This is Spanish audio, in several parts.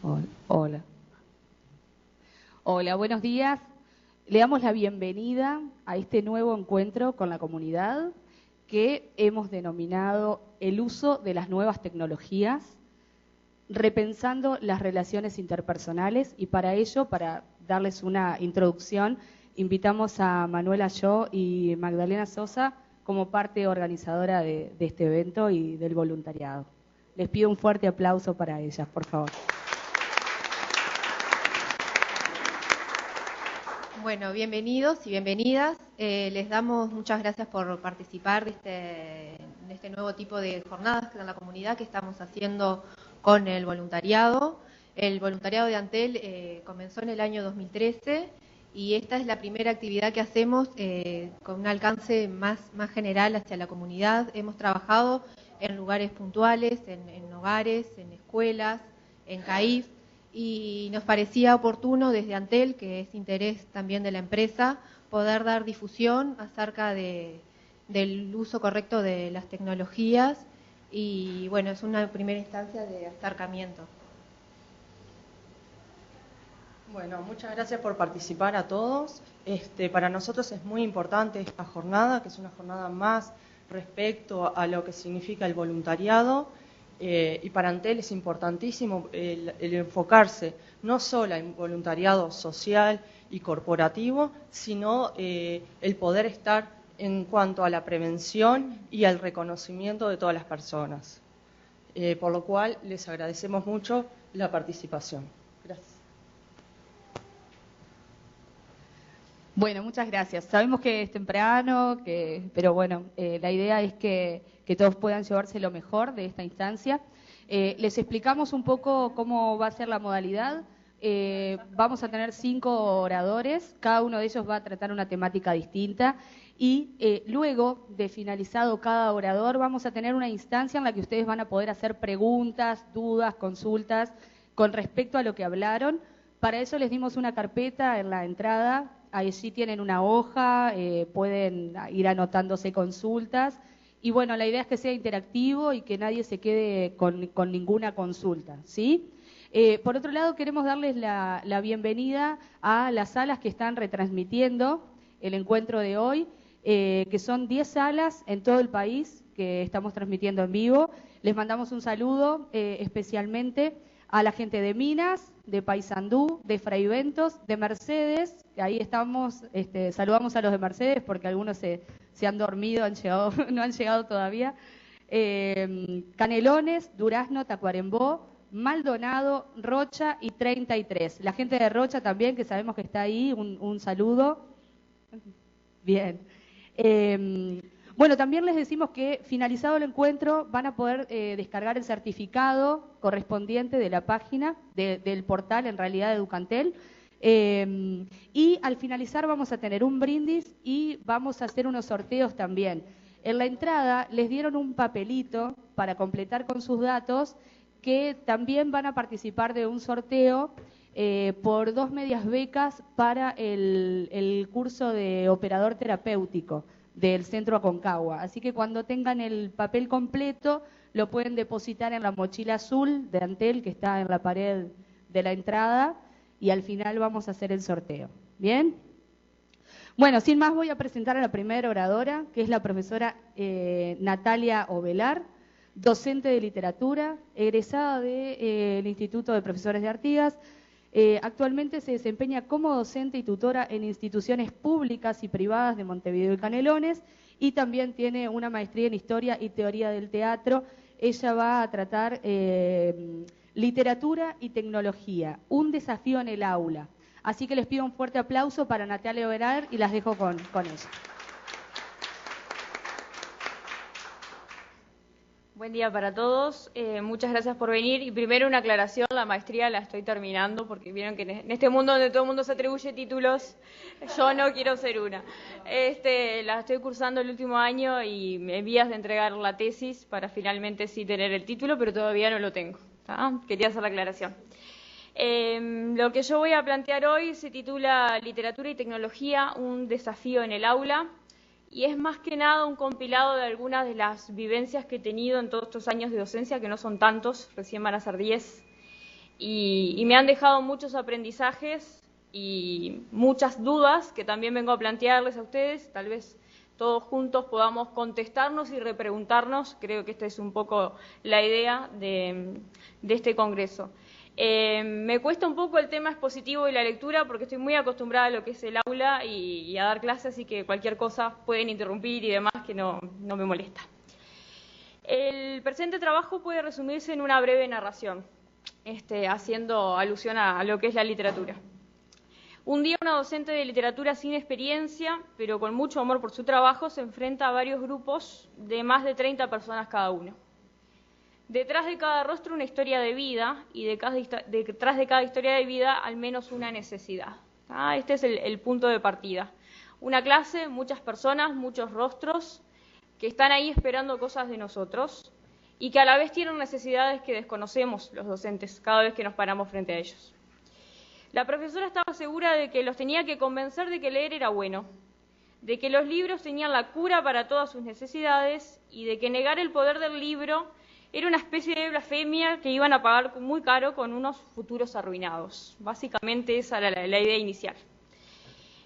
Hola. Hola. Hola, buenos días. Le damos la bienvenida a este nuevo encuentro con la comunidad que hemos denominado el uso de las nuevas tecnologías, repensando las relaciones interpersonales, y para ello, para darles una introducción, invitamos a Manuela Yo y Magdalena Sosa como parte organizadora de este evento y del voluntariado. Les pido un fuerte aplauso para ellas, por favor. Bueno, bienvenidos y bienvenidas. Les damos muchas gracias por participar de este nuevo tipo de jornadas en la comunidad que estamos haciendo con el voluntariado. El voluntariado de Antel comenzó en el año 2013 y esta es la primera actividad que hacemos con un alcance más general hacia la comunidad. Hemos trabajado en lugares puntuales, en hogares, en escuelas, en CAIF. Y nos parecía oportuno desde Antel, que es interés también de la empresa, poder dar difusión acerca del uso correcto de las tecnologías y bueno, es una primera instancia de acercamiento. Bueno, muchas gracias por participar a todos. Para nosotros es muy importante esta jornada, que es una jornada más respecto a lo que significa el voluntariado. Y para Antel es importantísimo el enfocarse no solo en voluntariado social y corporativo, sino el poder estar en cuanto a la prevención y al reconocimiento de todas las personas. Por lo cual les agradecemos mucho la participación. Gracias. Bueno, muchas gracias. Sabemos que es temprano, pero bueno, la idea es que todos puedan llevarse lo mejor de esta instancia. Les explicamos un poco cómo va a ser la modalidad. Vamos a tener 5 oradores, cada uno de ellos va a tratar una temática distinta y luego de finalizado cada orador vamos a tener una instancia en la que ustedes van a poder hacer preguntas, dudas, consultas con respecto a lo que hablaron. Para eso les dimos una carpeta en la entrada. Ahí sí tienen una hoja, pueden ir anotándose consultas. Y bueno, la idea es que sea interactivo y que nadie se quede con ninguna consulta, ¿sí? Por otro lado, queremos darles la bienvenida a las salas que están retransmitiendo el encuentro de hoy, que son 10 salas en todo el país que estamos transmitiendo en vivo. Les mandamos un saludo especialmente a la gente de Minas, de Paysandú, de Fraiventos, de Mercedes, que ahí estamos, saludamos a los de Mercedes porque algunos se han dormido, no han llegado todavía, Canelones, Durazno, Tacuarembó, Maldonado, Rocha y 33. La gente de Rocha también, que sabemos que está ahí, un saludo. Bien. Bueno, también les decimos que finalizado el encuentro van a poder descargar el certificado correspondiente de la página, del portal en realidad de Educantel, y al finalizar vamos a tener un brindis y vamos a hacer unos sorteos también. En la entrada les dieron un papelito para completar con sus datos que también van a participar de un sorteo por 2 medias becas para el curso de operador terapéutico del Centro Aconcagua. Así que cuando tengan el papel completo, lo pueden depositar en la mochila azul de Antel que está en la pared de la entrada y al final vamos a hacer el sorteo. ¿Bien? Bueno, sin más voy a presentar a la primera oradora, que es la profesora Natalia Ovelar, docente de literatura, egresada del Instituto de Profesores de Artigas. Actualmente se desempeña como docente y tutora en instituciones públicas y privadas de Montevideo y Canelones y también tiene una maestría en Historia y Teoría del Teatro. Ella va a tratar literatura y tecnología, un desafío en el aula. Así que les pido un fuerte aplauso para Natalia Ovelar y las dejo con ella. Buen día para todos, muchas gracias por venir y primero una aclaración, la maestría la estoy terminando porque vieron que en este mundo donde todo el mundo se atribuye títulos, yo no quiero ser una. La estoy cursando el último año y en vías de entregar la tesis para finalmente sí tener el título, pero todavía no lo tengo, ¿tá? Quería hacer la aclaración. Lo que yo voy a plantear hoy se titula Literatura y Tecnología, un desafío en el aula. Y es más que nada un compilado de algunas de las vivencias que he tenido en todos estos años de docencia, que no son tantos, recién van a ser 10. y me han dejado muchos aprendizajes y muchas dudas que también vengo a plantearles a ustedes. Tal vez todos juntos podamos contestarnos y repreguntarnos. Creo que esta es un poco la idea de este congreso. Me cuesta un poco el tema expositivo y la lectura porque estoy muy acostumbrada a lo que es el aula y a dar clases, así que cualquier cosa pueden interrumpir y demás que no me molesta. El presente trabajo puede resumirse en una breve narración, haciendo alusión a lo que es la literatura. Un día una docente de literatura sin experiencia, pero con mucho amor por su trabajo, se enfrenta a varios grupos de más de 30 personas cada uno. Detrás de cada rostro una historia de vida y detrás de cada historia de vida al menos una necesidad. Este es el punto de partida. Una clase, muchas personas, muchos rostros que están ahí esperando cosas de nosotros y que a la vez tienen necesidades que desconocemos los docentes cada vez que nos paramos frente a ellos. La profesora estaba segura de que los tenía que convencer de que leer era bueno, de que los libros tenían la cura para todas sus necesidades y de que negar el poder del libro era una especie de blasfemia que iban a pagar muy caro con unos futuros arruinados. Básicamente esa era la idea inicial.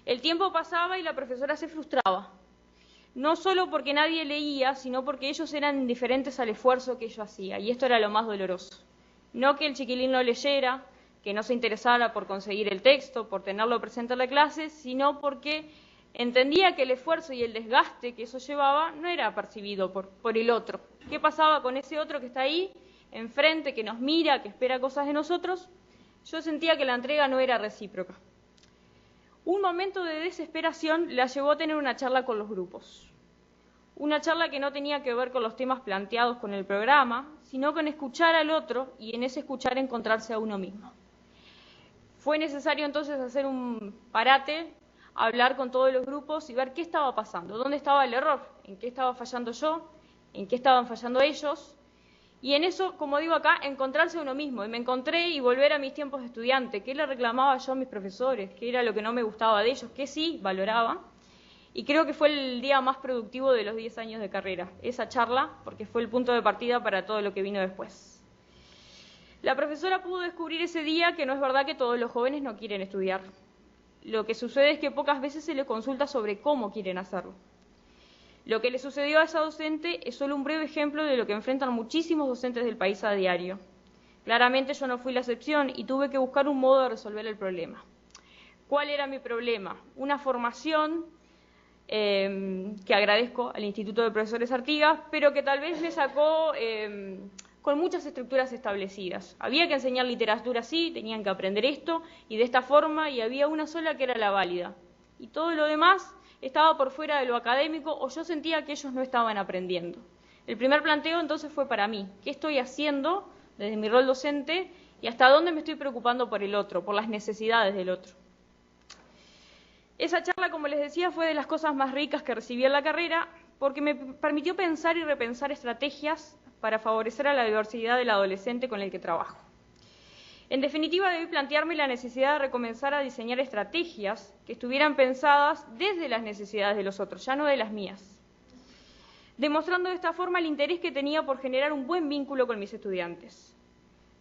El tiempo pasaba y la profesora se frustraba, no solo porque nadie leía, sino porque ellos eran indiferentes al esfuerzo que ella hacía, y esto era lo más doloroso. No que el chiquilín no leyera, que no se interesara por conseguir el texto, por tenerlo presente en la clase, sino porque entendía que el esfuerzo y el desgaste que eso llevaba no era percibido por el otro. ¿Qué pasaba con ese otro que está ahí, enfrente, que nos mira, que espera cosas de nosotros? Yo sentía que la entrega no era recíproca. Un momento de desesperación la llevó a tener una charla con los grupos. Una charla que no tenía que ver con los temas planteados con el programa, sino con escuchar al otro y en ese escuchar encontrarse a uno mismo. Fue necesario entonces hacer un parate, hablar con todos los grupos y ver qué estaba pasando, dónde estaba el error, en qué estaba fallando yo, en qué estaban fallando ellos. Y en eso, como digo acá, encontrarse a uno mismo. Y me encontré y volver a mis tiempos de estudiante. ¿Qué le reclamaba yo a mis profesores? ¿Qué era lo que no me gustaba de ellos? ¿Qué sí valoraba? Y creo que fue el día más productivo de los 10 años de carrera, esa charla, porque fue el punto de partida para todo lo que vino después. La profesora pudo descubrir ese día que no es verdad que todos los jóvenes no quieren estudiar. Lo que sucede es que pocas veces se les consulta sobre cómo quieren hacerlo. Lo que le sucedió a esa docente es solo un breve ejemplo de lo que enfrentan muchísimos docentes del país a diario. Claramente yo no fui la excepción y tuve que buscar un modo de resolver el problema. ¿Cuál era mi problema? Una formación que agradezco al Instituto de Profesores Artigas, pero que tal vez me sacó con muchas estructuras establecidas. Había que enseñar literatura así, tenían que aprender esto y de esta forma, y había una sola que era la válida. Y todo lo demás estaba por fuera de lo académico o yo sentía que ellos no estaban aprendiendo. El primer planteo entonces fue para mí, ¿qué estoy haciendo desde mi rol docente y hasta dónde me estoy preocupando por el otro, por las necesidades del otro? Esa charla, como les decía, fue de las cosas más ricas que recibí en la carrera porque me permitió pensar y repensar estrategias para favorecer a la diversidad del adolescente con el que trabajo. En definitiva, debí plantearme la necesidad de recomenzar a diseñar estrategias que estuvieran pensadas desde las necesidades de los otros, ya no de las mías, demostrando de esta forma el interés que tenía por generar un buen vínculo con mis estudiantes.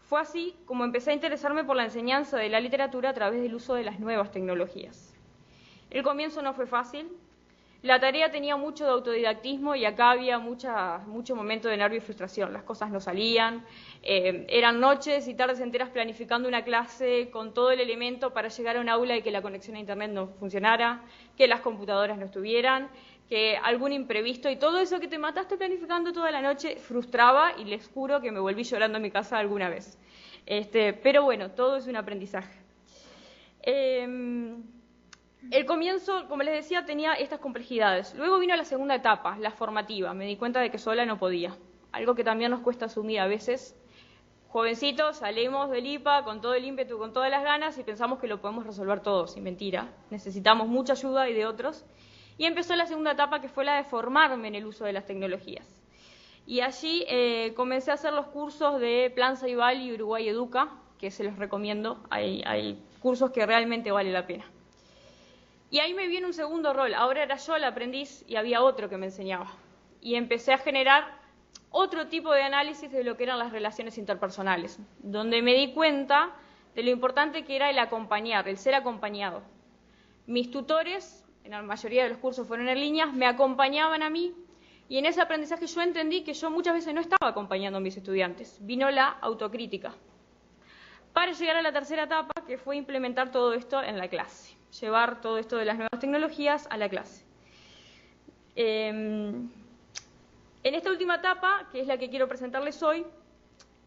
Fue así como empecé a interesarme por la enseñanza de la literatura a través del uso de las nuevas tecnologías. El comienzo no fue fácil. La tarea tenía mucho de autodidactismo y acá había mucho momento de nervio y frustración. Las cosas no salían, eran noches y tardes enteras planificando una clase con todo el elemento para llegar a un aula y que la conexión a internet no funcionara, que las computadoras no estuvieran, que algún imprevisto y todo eso que te mataste planificando toda la noche frustraba y les juro que me volví llorando en mi casa alguna vez. Pero bueno, todo es un aprendizaje. El comienzo, como les decía, tenía estas complejidades. Luego vino la segunda etapa, la formativa. Me di cuenta de que sola no podía. Algo que también nos cuesta asumir a veces. Jovencitos, salimos del IPA con todo el ímpetu, con todas las ganas y pensamos que lo podemos resolver todo, sin mentira. Necesitamos mucha ayuda y de otros. Y empezó la segunda etapa, que fue la de formarme en el uso de las tecnologías. Y allí comencé a hacer los cursos de Plan Ceibal y Uruguay Educa, que se los recomiendo. Hay cursos que realmente vale la pena. Y ahí me viene un segundo rol. Ahora era yo el aprendiz y había otro que me enseñaba. Y empecé a generar otro tipo de análisis de lo que eran las relaciones interpersonales, donde me di cuenta de lo importante que era el acompañar, el ser acompañado. Mis tutores, en la mayoría de los cursos fueron en líneas, me acompañaban a mí, y en ese aprendizaje yo entendí que yo muchas veces no estaba acompañando a mis estudiantes. Vino la autocrítica. Para llegar a la tercera etapa, que fue implementar todo esto en la clase, llevar todo esto de las nuevas tecnologías a la clase. En esta última etapa, que es la que quiero presentarles hoy,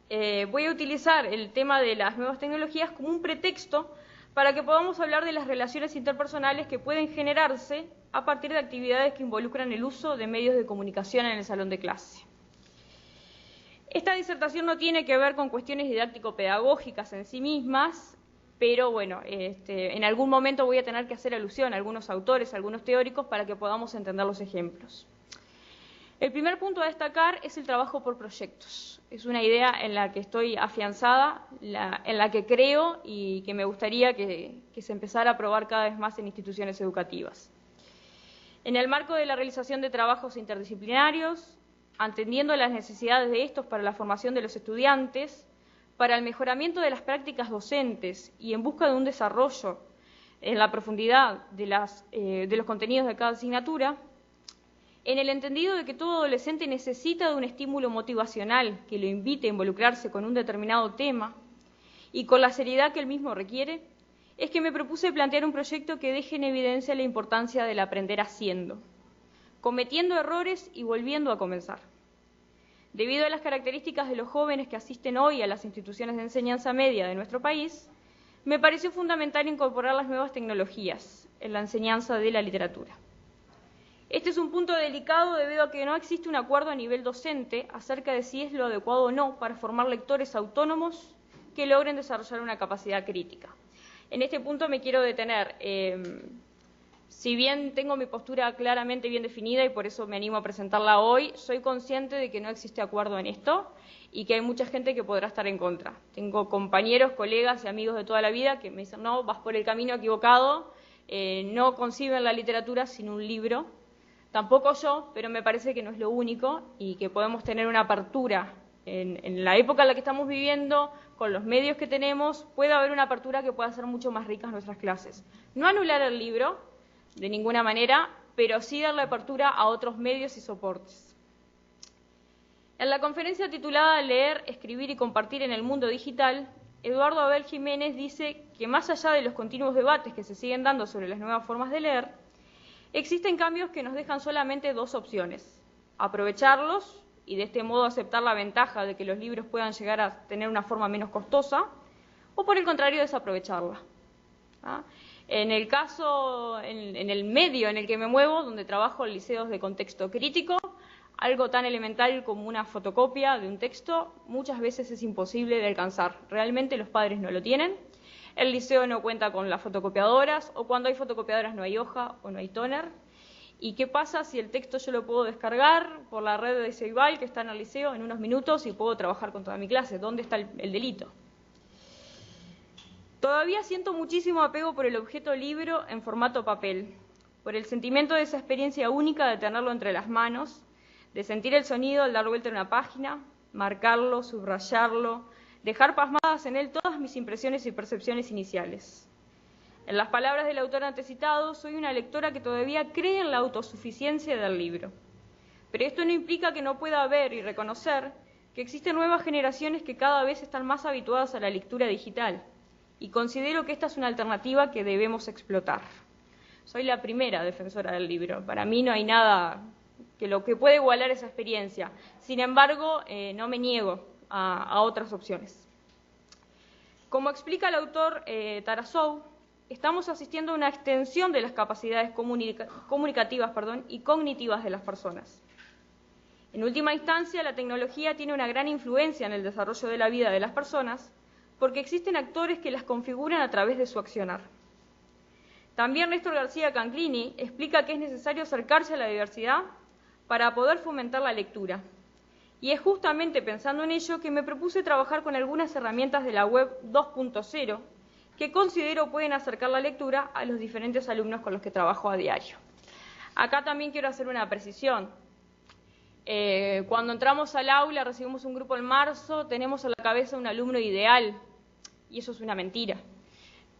voy a utilizar el tema de las nuevas tecnologías como un pretexto para que podamos hablar de las relaciones interpersonales que pueden generarse a partir de actividades que involucran el uso de medios de comunicación en el salón de clase. Esta disertación no tiene que ver con cuestiones didáctico-pedagógicas en sí mismas, pero bueno, en algún momento voy a tener que hacer alusión a algunos autores, a algunos teóricos, para que podamos entender los ejemplos. El primer punto a destacar es el trabajo por proyectos. Es una idea en la que estoy afianzada, en la que creo y que me gustaría que se empezara a probar cada vez más en instituciones educativas. En el marco de la realización de trabajos interdisciplinarios, atendiendo las necesidades de estos para la formación de los estudiantes, para el mejoramiento de las prácticas docentes y en busca de un desarrollo en la profundidad de los contenidos de cada asignatura, en el entendido de que todo adolescente necesita de un estímulo motivacional que lo invite a involucrarse con un determinado tema y con la seriedad que el mismo requiere, es que me propuse plantear un proyecto que deje en evidencia la importancia del aprender haciendo, cometiendo errores y volviendo a comenzar. Debido a las características de los jóvenes que asisten hoy a las instituciones de enseñanza media de nuestro país, me pareció fundamental incorporar las nuevas tecnologías en la enseñanza de la literatura. Este es un punto delicado debido a que no existe un acuerdo a nivel docente acerca de si es lo adecuado o no para formar lectores autónomos que logren desarrollar una capacidad crítica. En este punto me quiero detener. Si bien tengo mi postura claramente bien definida y por eso me animo a presentarla hoy, soy consciente de que no existe acuerdo en esto y que hay mucha gente que podrá estar en contra. Tengo compañeros, colegas y amigos de toda la vida que me dicen, no, vas por el camino equivocado, no conciben la literatura sin un libro. Tampoco yo, pero me parece que no es lo único y que podemos tener una apertura en la época en la que estamos viviendo, con los medios que tenemos, puede haber una apertura que pueda hacer mucho más ricas nuestras clases. No anular el libro, de ninguna manera, pero sí darle apertura a otros medios y soportes. En la conferencia titulada Leer, Escribir y Compartir en el Mundo Digital, Eduardo Abel Jiménez dice que más allá de los continuos debates que se siguen dando sobre las nuevas formas de leer, existen cambios que nos dejan solamente dos opciones: aprovecharlos y de este modo aceptar la ventaja de que los libros puedan llegar a tener una forma menos costosa, o por el contrario, desaprovecharla. En el caso, en el medio en el que me muevo, donde trabajo en liceos de contexto crítico, algo tan elemental como una fotocopia de un texto muchas veces es imposible de alcanzar. Realmente los padres no lo tienen. El liceo no cuenta con las fotocopiadoras, o cuando hay fotocopiadoras no hay hoja o no hay tóner. ¿Y qué pasa si el texto yo lo puedo descargar por la red de Ceibal, que está en el liceo, en unos minutos y puedo trabajar con toda mi clase? ¿Dónde está el delito? Todavía siento muchísimo apego por el objeto libro en formato papel, por el sentimiento de esa experiencia única de tenerlo entre las manos, de sentir el sonido al dar vuelta en una página, marcarlo, subrayarlo, dejar pasmadas en él todas mis impresiones y percepciones iniciales. En las palabras del autor antecitado, soy una lectora que todavía cree en la autosuficiencia del libro. Pero esto no implica que no pueda ver y reconocer que existen nuevas generaciones que cada vez están más habituadas a la lectura digital, y considero que esta es una alternativa que debemos explotar. Soy la primera defensora del libro. Para mí no hay nada que lo que pueda igualar esa experiencia. Sin embargo, no me niego a otras opciones. Como explica el autor Tarasov, estamos asistiendo a una extensión de las capacidades comunicativas y cognitivas de las personas. En última instancia, la tecnología tiene una gran influencia en el desarrollo de la vida de las personas, porque existen actores que las configuran a través de su accionar. También Néstor García Canclini explica que es necesario acercarse a la diversidad para poder fomentar la lectura. Y es justamente pensando en ello que me propuse trabajar con algunas herramientas de la web 2.0 que considero pueden acercar la lectura a los diferentes alumnos con los que trabajo a diario. Acá también quiero hacer una precisión. Cuando entramos al aula, recibimos un grupo en marzo, tenemos a la cabeza un alumno ideal, y eso es una mentira.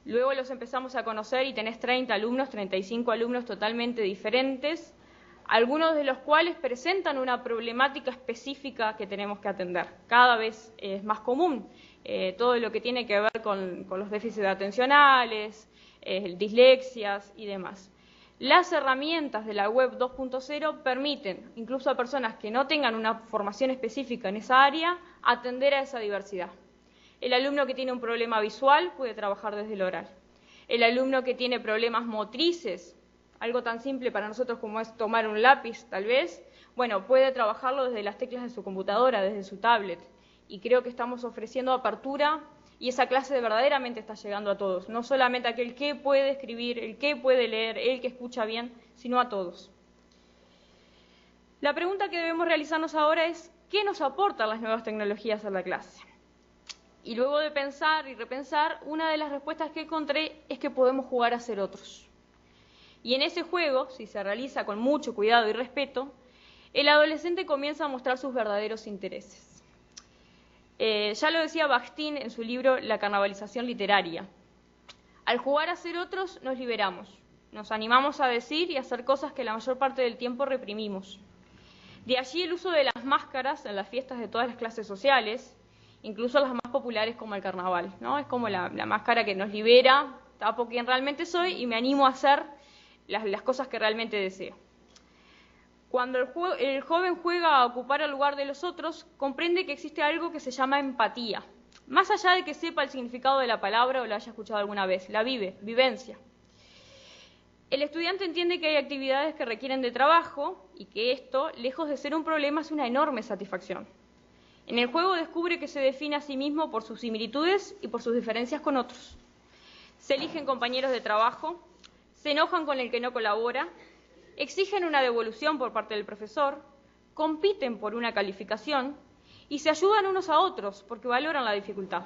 Luego los empezamos a conocer y tenés 30 alumnos, 35 alumnos totalmente diferentes, algunos de los cuales presentan una problemática específica que tenemos que atender. Cada vez es más común todo lo que tiene que ver con los déficits atencionales, dislexias y demás. Las herramientas de la web 2.0 permiten, incluso a personas que no tengan una formación específica en esa área, atender a esa diversidad. El alumno que tiene un problema visual puede trabajar desde el oral. El alumno que tiene problemas motrices, algo tan simple para nosotros como es tomar un lápiz, tal vez, bueno, puede trabajarlo desde las teclas de su computadora, desde su tablet. Y creo que estamos ofreciendo apertura y esa clase verdaderamente está llegando a todos. No solamente a aquel que puede escribir, el que puede leer, el que escucha bien, sino a todos. La pregunta que debemos realizarnos ahora es, ¿qué nos aportan las nuevas tecnologías a la clase? Y luego de pensar y repensar, una de las respuestas que encontré es que podemos jugar a ser otros. Y en ese juego, si se realiza con mucho cuidado y respeto, el adolescente comienza a mostrar sus verdaderos intereses. Ya lo decía Bakhtin en su libro La carnavalización literaria. Al jugar a ser otros nos liberamos, nos animamos a decir y hacer cosas que la mayor parte del tiempo reprimimos. De allí el uso de las máscaras en las fiestas de todas las clases sociales, incluso las más populares como el carnaval, ¿no? Es como la máscara que nos libera, tapo quién realmente soy y me animo a hacer las cosas que realmente deseo. Cuando el joven juega a ocupar el lugar de los otros, comprende que existe algo que se llama empatía. Más allá de que sepa el significado de la palabra o la haya escuchado alguna vez, la vivencia. El estudiante entiende que hay actividades que requieren de trabajo y que esto, lejos de ser un problema, es una enorme satisfacción. En el juego descubre que se define a sí mismo por sus similitudes y por sus diferencias con otros. Se eligen compañeros de trabajo, se enojan con el que no colabora, exigen una devolución por parte del profesor, compiten por una calificación y se ayudan unos a otros porque valoran la dificultad.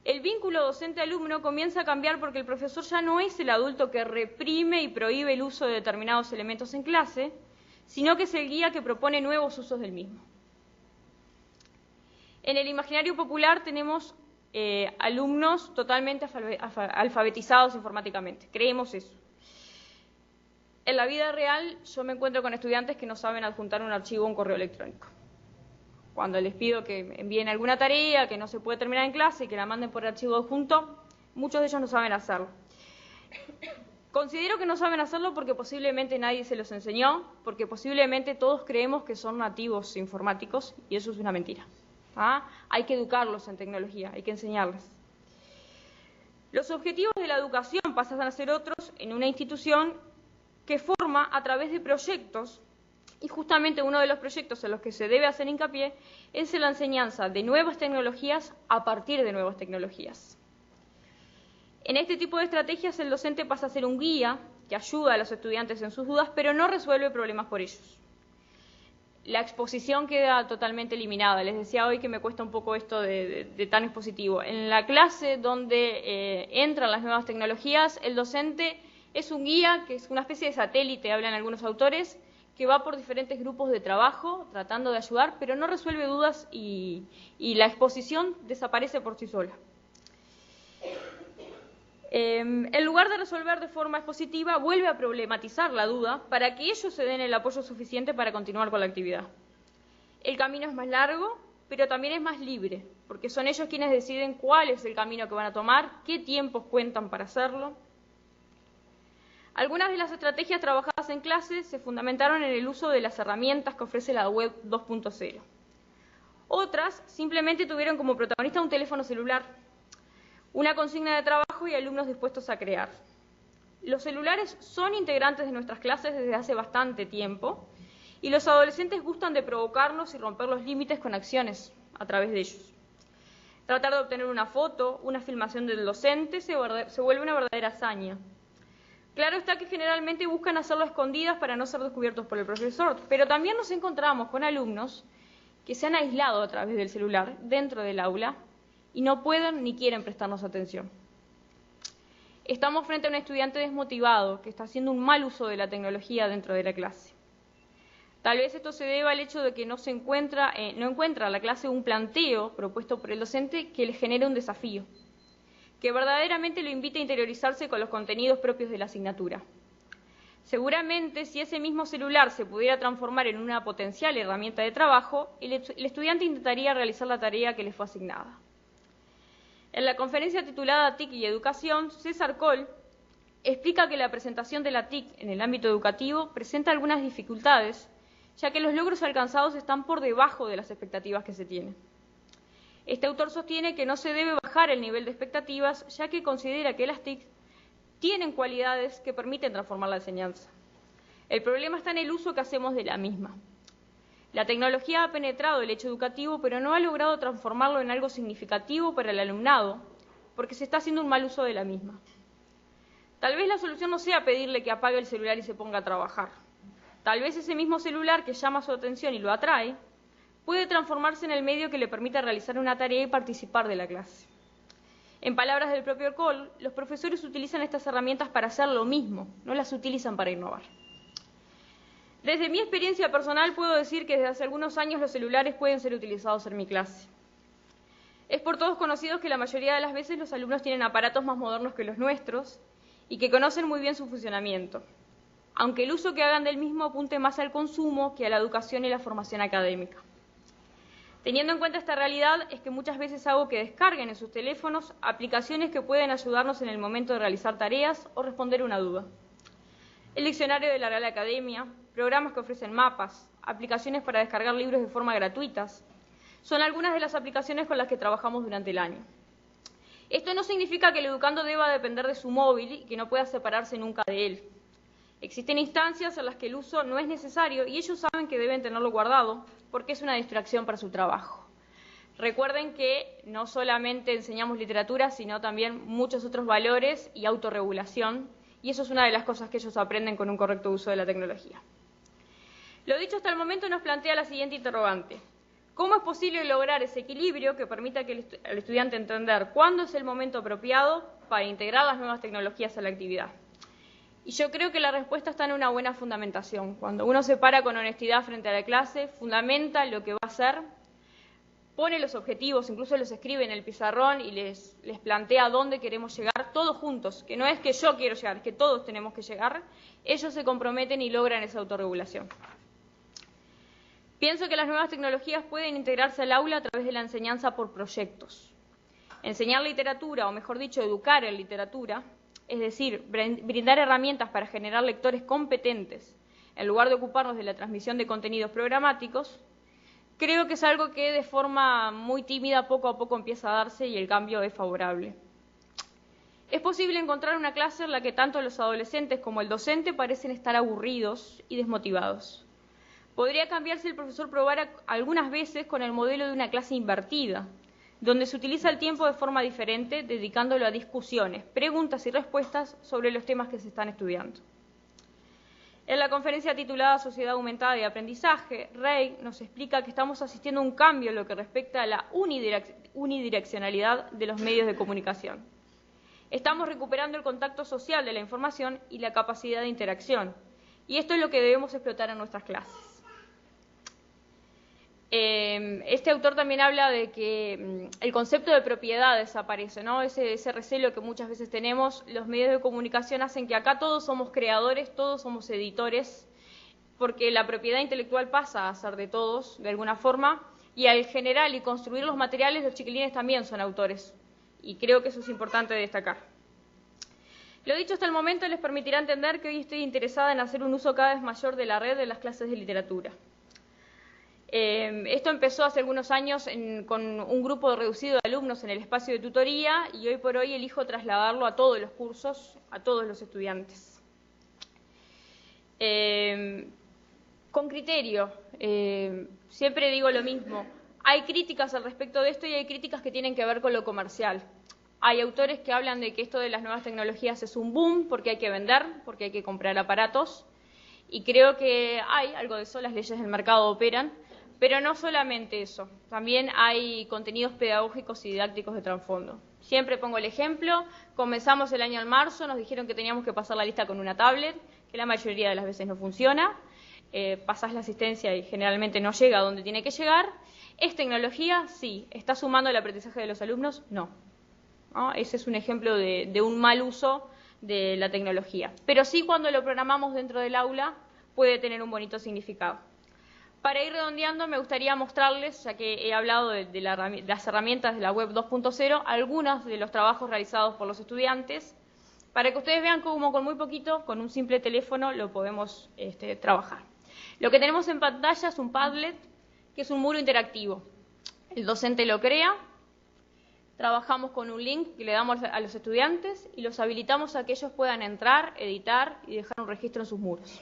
El vínculo docente-alumno comienza a cambiar porque el profesor ya no es el adulto que reprime y prohíbe el uso de determinados elementos en clase, sino que es el guía que propone nuevos usos del mismo. En el imaginario popular tenemos alumnos totalmente alfabetizados informáticamente, creemos eso. En la vida real yo me encuentro con estudiantes que no saben adjuntar un archivo a un correo electrónico. Cuando les pido que envíen alguna tarea que no se puede terminar en clase y que la manden por archivo adjunto, muchos de ellos no saben hacerlo. Considero que no saben hacerlo porque posiblemente nadie se los enseñó, porque posiblemente todos creemos que son nativos informáticos y eso es una mentira. Hay que educarlos en tecnología, hay que enseñarles. Los objetivos de la educación pasan a ser otros en una institución que forma a través de proyectos, y justamente uno de los proyectos en los que se debe hacer hincapié es la enseñanza de nuevas tecnologías a partir de nuevas tecnologías. En este tipo de estrategias el docente pasa a ser un guía que ayuda a los estudiantes en sus dudas, pero no resuelve problemas por ellos. La exposición queda totalmente eliminada. Les decía hoy que me cuesta un poco esto de tan expositivo. En la clase donde entran las nuevas tecnologías, el docente es un guía, que es una especie de satélite, hablan algunos autores, que va por diferentes grupos de trabajo tratando de ayudar, pero no resuelve dudas y la exposición desaparece por sí sola. En lugar de resolver de forma expositiva, vuelve a problematizar la duda para que ellos se den el apoyo suficiente para continuar con la actividad. El camino es más largo, pero también es más libre, porque son ellos quienes deciden cuál es el camino que van a tomar, qué tiempos cuentan para hacerlo. Algunas de las estrategias trabajadas en clase se fundamentaron en el uso de las herramientas que ofrece la web 2.0. Otras simplemente tuvieron como protagonista un teléfono celular, una consigna de trabajo y alumnos dispuestos a crear. Los celulares son integrantes de nuestras clases desde hace bastante tiempo y los adolescentes gustan de provocarnos y romper los límites con acciones a través de ellos. Tratar de obtener una foto, una filmación del docente se vuelve una verdadera hazaña. Claro está que generalmente buscan hacerlo a escondidas para no ser descubiertos por el profesor, pero también nos encontramos con alumnos que se han aislado a través del celular dentro del aula y no pueden ni quieren prestarnos atención. Estamos frente a un estudiante desmotivado que está haciendo un mal uso de la tecnología dentro de la clase. Tal vez esto se deba al hecho de que no encuentra la clase un planteo propuesto por el docente que le genere un desafío, que verdaderamente lo invite a interiorizarse con los contenidos propios de la asignatura. Seguramente, si ese mismo celular se pudiera transformar en una potencial herramienta de trabajo, el estudiante intentaría realizar la tarea que le fue asignada. En la conferencia titulada TIC y Educación, César Coll explica que la presentación de la TIC en el ámbito educativo presenta algunas dificultades, ya que los logros alcanzados están por debajo de las expectativas que se tienen. Este autor sostiene que no se debe bajar el nivel de expectativas, ya que considera que las TIC tienen cualidades que permiten transformar la enseñanza. El problema está en el uso que hacemos de la misma. La tecnología ha penetrado el hecho educativo, pero no ha logrado transformarlo en algo significativo para el alumnado, porque se está haciendo un mal uso de la misma. Tal vez la solución no sea pedirle que apague el celular y se ponga a trabajar. Tal vez ese mismo celular que llama su atención y lo atrae, puede transformarse en el medio que le permita realizar una tarea y participar de la clase. En palabras del propio Coll, los profesores utilizan estas herramientas para hacer lo mismo, no las utilizan para innovar. Desde mi experiencia personal puedo decir que desde hace algunos años los celulares pueden ser utilizados en mi clase. Es por todos conocidos que la mayoría de las veces los alumnos tienen aparatos más modernos que los nuestros y que conocen muy bien su funcionamiento, aunque el uso que hagan del mismo apunte más al consumo que a la educación y la formación académica. Teniendo en cuenta esta realidad, es que muchas veces hago que descarguen en sus teléfonos aplicaciones que pueden ayudarnos en el momento de realizar tareas o responder una duda. El diccionario de la Real Academia, programas que ofrecen mapas, aplicaciones para descargar libros de forma gratuitas, son algunas de las aplicaciones con las que trabajamos durante el año. Esto no significa que el educando deba depender de su móvil y que no pueda separarse nunca de él. Existen instancias en las que el uso no es necesario y ellos saben que deben tenerlo guardado porque es una distracción para su trabajo. Recuerden que no solamente enseñamos literatura, sino también muchos otros valores y autorregulación, y eso es una de las cosas que ellos aprenden con un correcto uso de la tecnología. Lo dicho hasta el momento nos plantea la siguiente interrogante. ¿Cómo es posible lograr ese equilibrio que permita al estudiante entender cuándo es el momento apropiado para integrar las nuevas tecnologías a la actividad? Y yo creo que la respuesta está en una buena fundamentación. Cuando uno se para con honestidad frente a la clase, fundamenta lo que va a hacer, pone los objetivos, incluso los escribe en el pizarrón y les plantea dónde queremos llegar todos juntos, que no es que yo quiero llegar, es que todos tenemos que llegar, ellos se comprometen y logran esa autorregulación. Pienso que las nuevas tecnologías pueden integrarse al aula a través de la enseñanza por proyectos. Enseñar literatura, o mejor dicho, educar en literatura, es decir, brindar herramientas para generar lectores competentes, en lugar de ocuparnos de la transmisión de contenidos programáticos, creo que es algo que de forma muy tímida poco a poco empieza a darse y el cambio es favorable. Es posible encontrar una clase en la que tanto los adolescentes como el docente parecen estar aburridos y desmotivados. Podría cambiar si el profesor probara algunas veces con el modelo de una clase invertida, donde se utiliza el tiempo de forma diferente, dedicándolo a discusiones, preguntas y respuestas sobre los temas que se están estudiando. En la conferencia titulada Sociedad Aumentada de Aprendizaje, Rey nos explica que estamos asistiendo a un cambio en lo que respecta a la unidireccionalidad de los medios de comunicación. Estamos recuperando el contacto social de la información y la capacidad de interacción, y esto es lo que debemos explotar en nuestras clases. Este autor también habla de que el concepto de propiedad desaparece, ¿no? Ese recelo que muchas veces tenemos. Los medios de comunicación hacen que acá todos somos creadores, todos somos editores, porque la propiedad intelectual pasa a ser de todos, de alguna forma, y al generar y construir los materiales, los chiquilines también son autores, y creo que eso es importante destacar. Lo dicho hasta el momento les permitirá entender que hoy estoy interesada en hacer un uso cada vez mayor de la red de las clases de literatura. Esto empezó hace algunos años con un grupo reducido de alumnos en el espacio de tutoría y hoy por hoy elijo trasladarlo a todos los cursos, a todos los estudiantes. Con criterio, siempre digo lo mismo, hay críticas al respecto de esto y hay críticas que tienen que ver con lo comercial. Hay autores que hablan de que esto de las nuevas tecnologías es un boom porque hay que vender, porque hay que comprar aparatos y creo que hay algo de eso, las leyes del mercado operan. Pero no solamente eso, también hay contenidos pedagógicos y didácticos de trasfondo. Siempre pongo el ejemplo, comenzamos el año en marzo, nos dijeron que teníamos que pasar la lista con una tablet, que la mayoría de las veces no funciona, pasás la asistencia y generalmente no llega a donde tiene que llegar. ¿Es tecnología? Sí. ¿Está sumando el aprendizaje de los alumnos? No. ¿No? Ese es un ejemplo de un mal uso de la tecnología. Pero sí, cuando lo programamos dentro del aula puede tener un bonito significado. Para ir redondeando, me gustaría mostrarles, ya que he hablado de las herramientas de la web 2.0, algunos de los trabajos realizados por los estudiantes, para que ustedes vean cómo con muy poquito, con un simple teléfono, lo podemos trabajar. Lo que tenemos en pantalla es un Padlet, que es un muro interactivo. El docente lo crea, trabajamos con un link que le damos a los estudiantes y los habilitamos a que ellos puedan entrar, editar y dejar un registro en sus muros.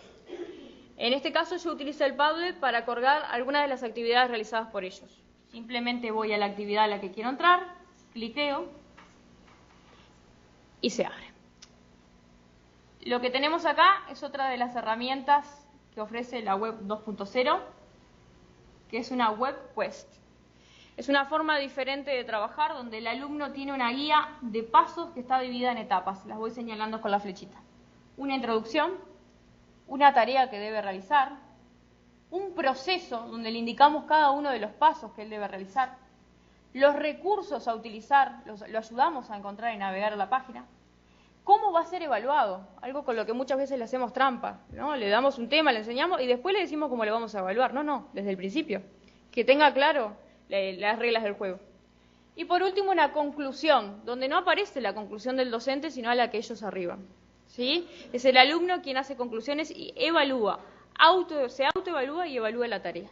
En este caso yo utilizo el Padlet para colgar algunas de las actividades realizadas por ellos. Simplemente voy a la actividad a la que quiero entrar, cliqueo y se abre. Lo que tenemos acá es otra de las herramientas que ofrece la web 2.0, que es una web quest. Es una forma diferente de trabajar donde el alumno tiene una guía de pasos que está dividida en etapas. Las voy señalando con la flechita. Una introducción, una tarea que debe realizar, un proceso donde le indicamos cada uno de los pasos que él debe realizar, los recursos a utilizar, lo ayudamos a encontrar y navegar a la página, cómo va a ser evaluado, algo con lo que muchas veces le hacemos trampa, ¿no? Le damos un tema, le enseñamos y después le decimos cómo le vamos a evaluar. No, desde el principio, que tenga claro las reglas del juego. Y por último, una conclusión, donde no aparece la conclusión del docente, sino a la que ellos arriban. ¿Sí? Es el alumno quien hace conclusiones y evalúa, se autoevalúa y evalúa la tarea.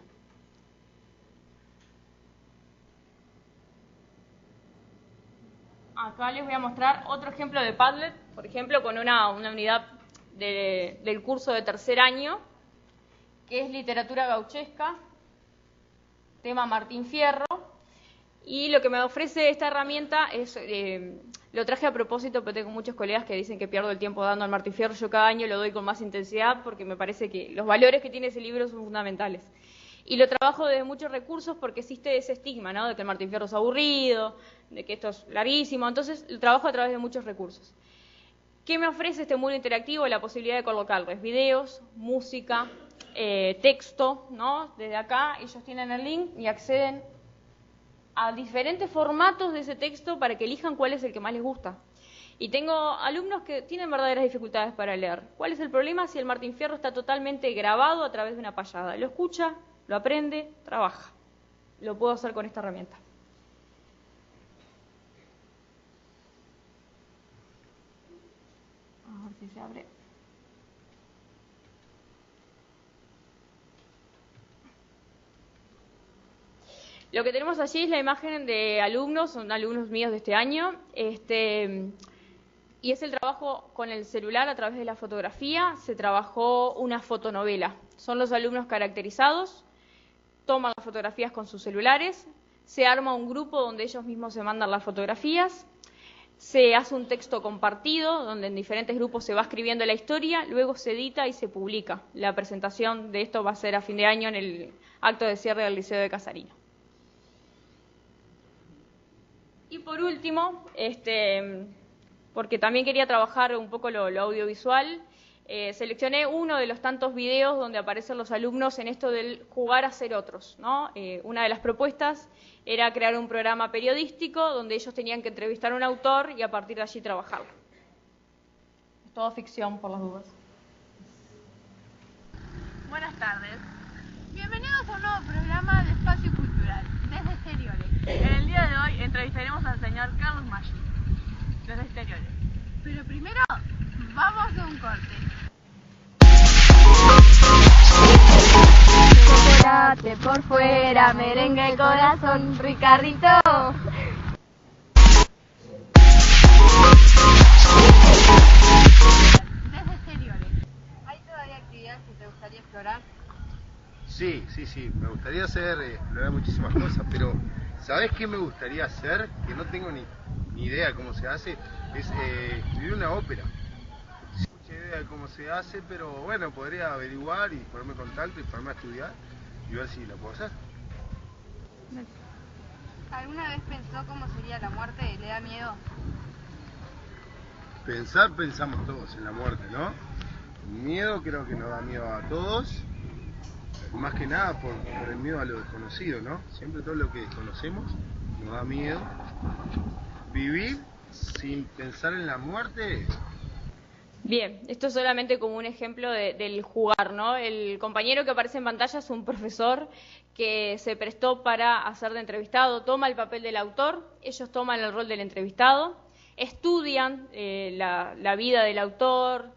Acá les voy a mostrar otro ejemplo de Padlet, por ejemplo, con una unidad del curso de tercer año, que es literatura gauchesca, tema Martín Fierro. Y lo que me ofrece esta herramienta es, lo traje a propósito porque tengo muchos colegas que dicen que pierdo el tiempo dando al Martín Fierro. Yo cada año lo doy con más intensidad porque me parece que los valores que tiene ese libro son fundamentales. Y lo trabajo desde muchos recursos porque existe ese estigma, ¿no? De que el Martín Fierro es aburrido, de que esto es larguísimo. Entonces lo trabajo a través de muchos recursos. ¿Qué me ofrece este muro interactivo? La posibilidad de colocarles videos, música, texto, ¿no? Desde acá ellos tienen el link y acceden a diferentes formatos de ese texto para que elijan cuál es el que más les gusta. Y tengo alumnos que tienen verdaderas dificultades para leer. ¿Cuál es el problema? Si el Martín Fierro está totalmente grabado a través de una payada. Lo escucha, lo aprende, trabaja. Lo puedo hacer con esta herramienta. A ver si se abre. Lo que tenemos allí es la imagen de alumnos, son alumnos míos de este año, y es el trabajo con el celular a través de la fotografía. Se trabajó una fotonovela. Son los alumnos caracterizados, toman las fotografías con sus celulares, se arma un grupo donde ellos mismos se mandan las fotografías, se hace un texto compartido donde en diferentes grupos se va escribiendo la historia, luego se edita y se publica. La presentación de esto va a ser a fin de año en el acto de cierre del Liceo de Casarino. Y por último, porque también quería trabajar un poco lo audiovisual, seleccioné uno de los tantos videos donde aparecen los alumnos en esto del jugar a ser otros, ¿no? Una de las propuestas era crear un programa periodístico donde ellos tenían que entrevistar a un autor y a partir de allí trabajarlo. Es todo ficción, por las dudas. Buenas tardes. Bienvenidos a un nuevo programa de Espacio Cultural, desde Exteriores. En el día de hoy entrevistaremos al señor Carlos Maggi, desde Exteriores. Pero primero, vamos a un corte. Chocolate por fuera, merengue corazón, Ricardito. Desde Exteriores. ¿Hay todavía actividades que te gustaría explorar? Sí, me gustaría hacer, explorar muchísimas cosas, pero ¿sabés qué me gustaría hacer? Que no tengo ni idea cómo se hace, es escribir una ópera. No tengo mucha idea de cómo se hace, pero bueno, podría averiguar y ponerme en contacto y ponerme a estudiar y ver si la puedo hacer. ¿Alguna vez pensó cómo sería la muerte? ¿Le da miedo? Pensamos todos en la muerte, ¿no? Miedo creo que nos da miedo a todos. más que nada por el miedo a lo desconocido, ¿no? Siempre todo lo que desconocemos nos da miedo. Vivir sin pensar en la muerte. Bien, esto es solamente como un ejemplo del jugar, ¿no? El compañero que aparece en pantalla es un profesor que se prestó para hacer de entrevistado, toma el papel del autor, ellos toman el rol del entrevistado, estudian la vida del autor,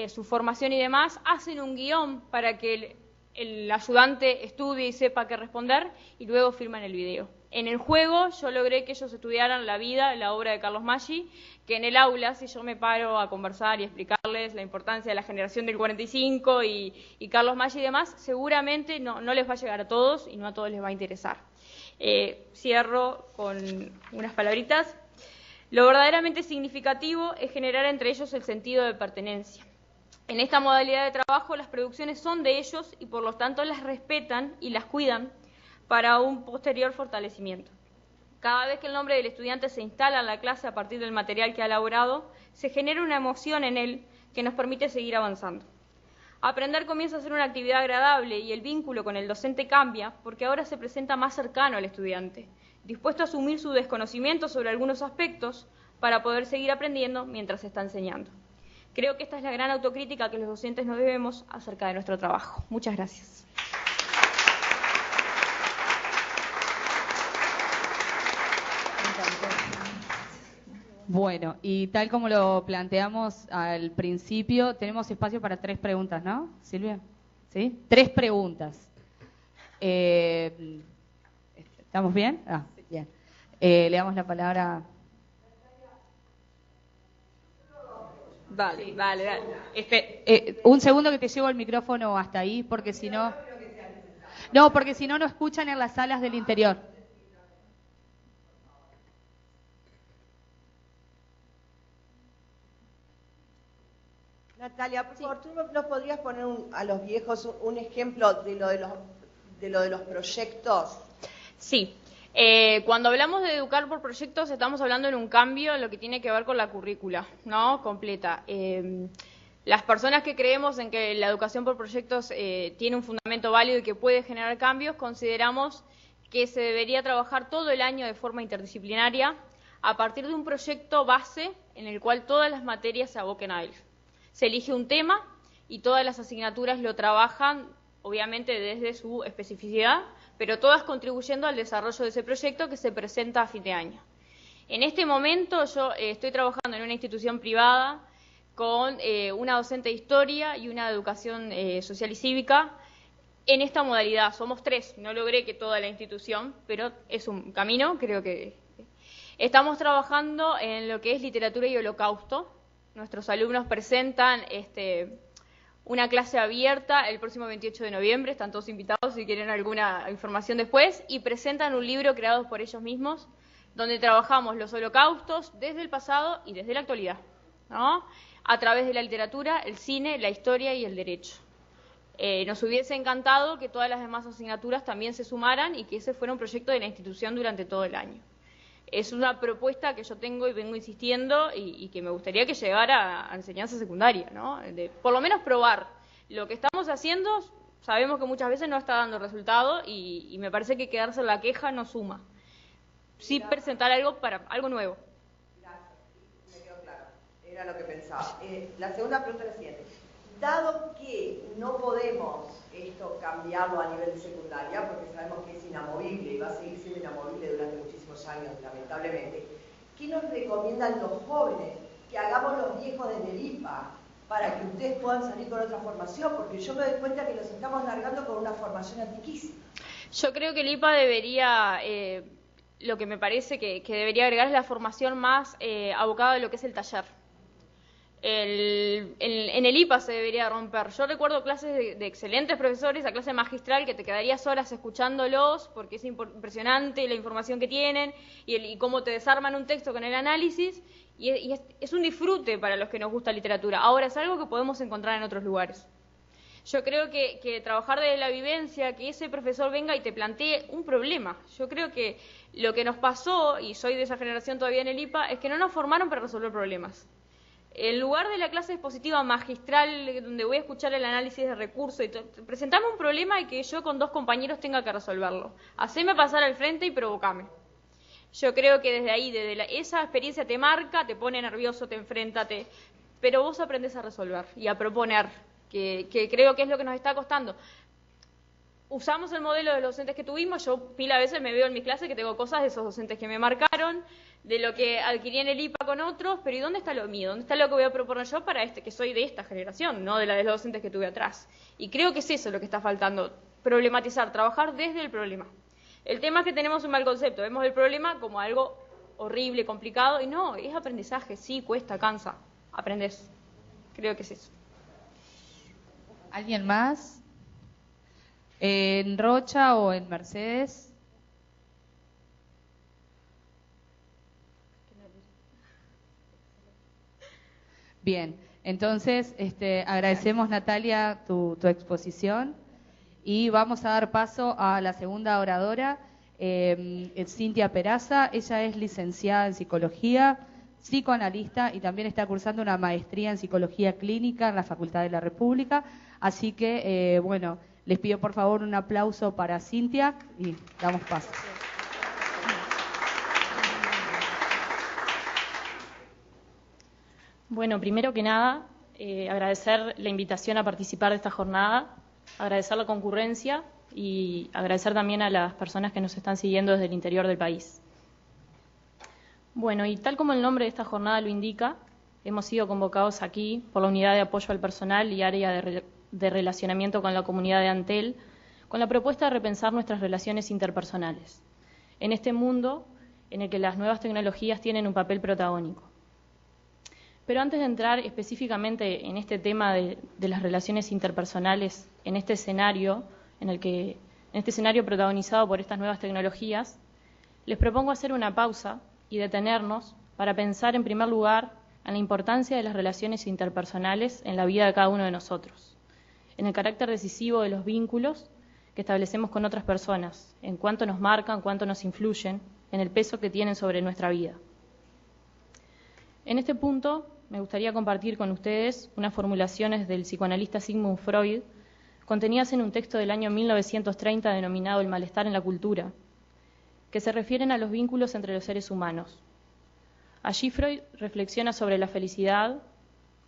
su formación y demás, hacen un guión para que el ayudante estudie y sepa qué responder y luego firman el video. En el juego yo logré que ellos estudiaran la vida, la obra de Carlos Maggi, que en el aula, si yo me paro a conversar y explicarles la importancia de la generación del 45 y Carlos Maggi y demás, seguramente no les va a llegar a todos y no a todos les va a interesar. Cierro con unas palabritas. Lo verdaderamente significativo es generar entre ellos el sentido de pertenencia. En esta modalidad de trabajo las producciones son de ellos y por lo tanto las respetan y las cuidan para un posterior fortalecimiento. Cada vez que el nombre del estudiante se instala en la clase a partir del material que ha elaborado, se genera una emoción en él que nos permite seguir avanzando. Aprender comienza a ser una actividad agradable y el vínculo con el docente cambia porque ahora se presenta más cercano al estudiante, dispuesto a asumir su desconocimiento sobre algunos aspectos para poder seguir aprendiendo mientras se está enseñando. Creo que esta es la gran autocrítica que los docentes nos debemos acerca de nuestro trabajo. Muchas gracias. Bueno, y tal como lo planteamos al principio, tenemos espacio para 3 preguntas, ¿no, Silvia? ¿Sí? 3 preguntas. ¿Estamos bien? Ah, bien. Le damos la palabra. Vale, dale. Un segundo que te llevo el micrófono hasta ahí, porque si no... No, porque si no, no escuchan en las salas del interior. Natalia, por favor, ¿tú nos podrías poner a los viejos un ejemplo de lo de los proyectos? Sí. Cuando hablamos de educar por proyectos, estamos hablando en un cambio en lo que tiene que ver con la currícula, ¿no? Completa. Las personas que creemos en que la educación por proyectos tiene un fundamento válido y que puede generar cambios, consideramos que se debería trabajar todo el año de forma interdisciplinaria a partir de un proyecto base en el cual todas las materias se aboquen a él. Se elige un tema y todas las asignaturas lo trabajan, obviamente desde su especificidad, pero todas contribuyendo al desarrollo de ese proyecto que se presenta a fin de año. En este momento yo estoy trabajando en una institución privada con una docente de historia y una de educación social y cívica en esta modalidad. Somos 3, no logré que toda la institución, pero es un camino, creo que... Estamos trabajando en lo que es literatura y holocausto. Nuestros alumnos presentan una clase abierta el próximo 28 de noviembre, están todos invitados si quieren alguna información después, y presentan un libro creado por ellos mismos, donde trabajamos los holocaustos desde el pasado y desde la actualidad, ¿no? A través de la literatura, el cine, la historia y el derecho. Nos hubiese encantado que todas las demás asignaturas también se sumaran y que ese fuera un proyecto de la institución durante todo el año. Es una propuesta que yo tengo y vengo insistiendo y que me gustaría que llegara a enseñanza secundaria, ¿no? De por lo menos probar. Lo que estamos haciendo, sabemos que muchas veces no está dando resultado y me parece que quedarse en la queja no suma. Sí presentar algo nuevo. Gracias, me quedó claro. Era lo que pensaba. La segunda pregunta es la siguiente. Dado que no podemos esto cambiarlo a nivel de secundaria, porque sabemos que es inamovible y va a seguir siendo inamovible durante muchísimos años, lamentablemente, ¿qué nos recomiendan los jóvenes que hagamos los viejos desde el IPA para que ustedes puedan salir con otra formación? Porque yo me doy cuenta que los estamos largando con una formación antiquísima. Yo creo que el IPA debería, lo que me parece que debería agregar es la formación más abocada a lo que es el taller. En el IPA se debería romper. Yo recuerdo clases de excelentes profesores, a clase magistral que te quedarías horas escuchándolos porque es impresionante la información que tienen y cómo te desarman un texto con el análisis y es un disfrute para los que nos gusta literatura. Ahora es algo que podemos encontrar en otros lugares. Yo creo que trabajar desde la vivencia, que ese profesor venga y te plantee un problema. Yo creo que lo que nos pasó, y soy de esa generación todavía en el IPA, es que no nos formaron para resolver problemas. En lugar de la clase expositiva magistral, donde voy a escuchar el análisis de recursos, y presentame un problema y que yo con 2 compañeros tenga que resolverlo. Haceme pasar al frente y provocame. Yo creo que desde ahí, esa experiencia te marca, te pone nervioso, te enfrenta, pero vos aprendés a resolver y a proponer, que creo que es lo que nos está costando. Usamos el modelo de los docentes que tuvimos, yo pila a veces me veo en mis clases que tengo cosas de esos docentes que me marcaron, de lo que adquirí en el IPA con otros, pero ¿y dónde está lo mío? ¿Dónde está lo que voy a proponer yo para que soy de esta generación, no de la de los docentes que tuve atrás? Y creo que es eso lo que está faltando, problematizar, trabajar desde el problema. El tema es que tenemos un mal concepto, vemos el problema como algo horrible, complicado, y no, es aprendizaje, sí, cuesta, cansa, aprendés. Creo que es eso. ¿Alguien más? ¿En Rocha o en Mercedes? Bien, entonces agradecemos, Natalia, tu exposición y vamos a dar paso a la segunda oradora, Cintia Peraza. Ella es licenciada en Psicología, psicoanalista y también está cursando una maestría en Psicología Clínica en la Facultad de la República. Así que, bueno, les pido por favor un aplauso para Cintia y damos paso. Bueno, primero que nada, agradecer la invitación a participar de esta jornada, agradecer la concurrencia y agradecer también a las personas que nos están siguiendo desde el interior del país. Bueno, y tal como el nombre de esta jornada lo indica, hemos sido convocados aquí por la Unidad de Apoyo al Personal y Área de Relacionamiento con la Comunidad de Antel, con la propuesta de repensar nuestras relaciones interpersonales, en este mundo en el que las nuevas tecnologías tienen un papel protagónico. Pero antes de entrar específicamente en este tema de las relaciones interpersonales, en este escenario protagonizado por estas nuevas tecnologías, les propongo hacer una pausa y detenernos para pensar en primer lugar en la importancia de las relaciones interpersonales en la vida de cada uno de nosotros, en el carácter decisivo de los vínculos que establecemos con otras personas, en cuánto nos marcan, cuánto nos influyen, en el peso que tienen sobre nuestra vida. En este punto me gustaría compartir con ustedes unas formulaciones del psicoanalista Sigmund Freud, contenidas en un texto del año 1930 denominado El malestar en la cultura, que se refieren a los vínculos entre los seres humanos. Allí Freud reflexiona sobre la felicidad,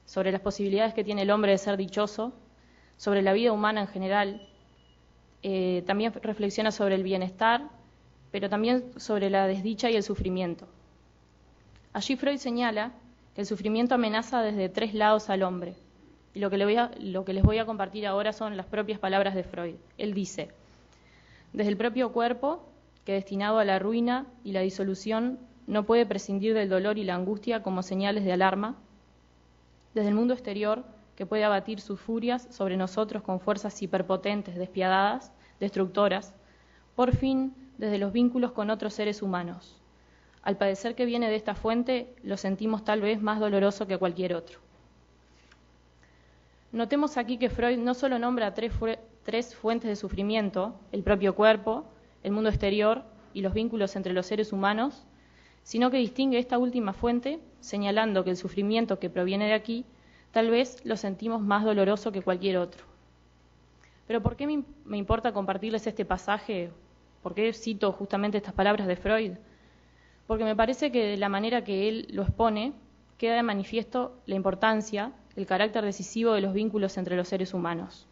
sobre las posibilidades que tiene el hombre de ser dichoso, sobre la vida humana en general. También reflexiona sobre el bienestar, pero también sobre la desdicha y el sufrimiento. Allí Freud señala que el sufrimiento amenaza desde 3 lados al hombre. Y lo que les voy a compartir ahora son las propias palabras de Freud. Él dice: desde el propio cuerpo, que destinado a la ruina y la disolución no puede prescindir del dolor y la angustia como señales de alarma; desde el mundo exterior, que puede abatir sus furias sobre nosotros con fuerzas hiperpotentes, despiadadas, destructoras; por fin, desde los vínculos con otros seres humanos. Al padecer que viene de esta fuente, lo sentimos tal vez más doloroso que cualquier otro. Notemos aquí que Freud no solo nombra 3 fuentes de sufrimiento, el propio cuerpo, el mundo exterior y los vínculos entre los seres humanos, sino que distingue esta última fuente, señalando que el sufrimiento que proviene de aquí, tal vez lo sentimos más doloroso que cualquier otro. Pero ¿por qué me importa compartirles este pasaje? ¿Por qué cito justamente estas palabras de Freud? Porque me parece que de la manera que él lo expone, queda de manifiesto la importancia, el carácter decisivo de los vínculos entre los seres humanos.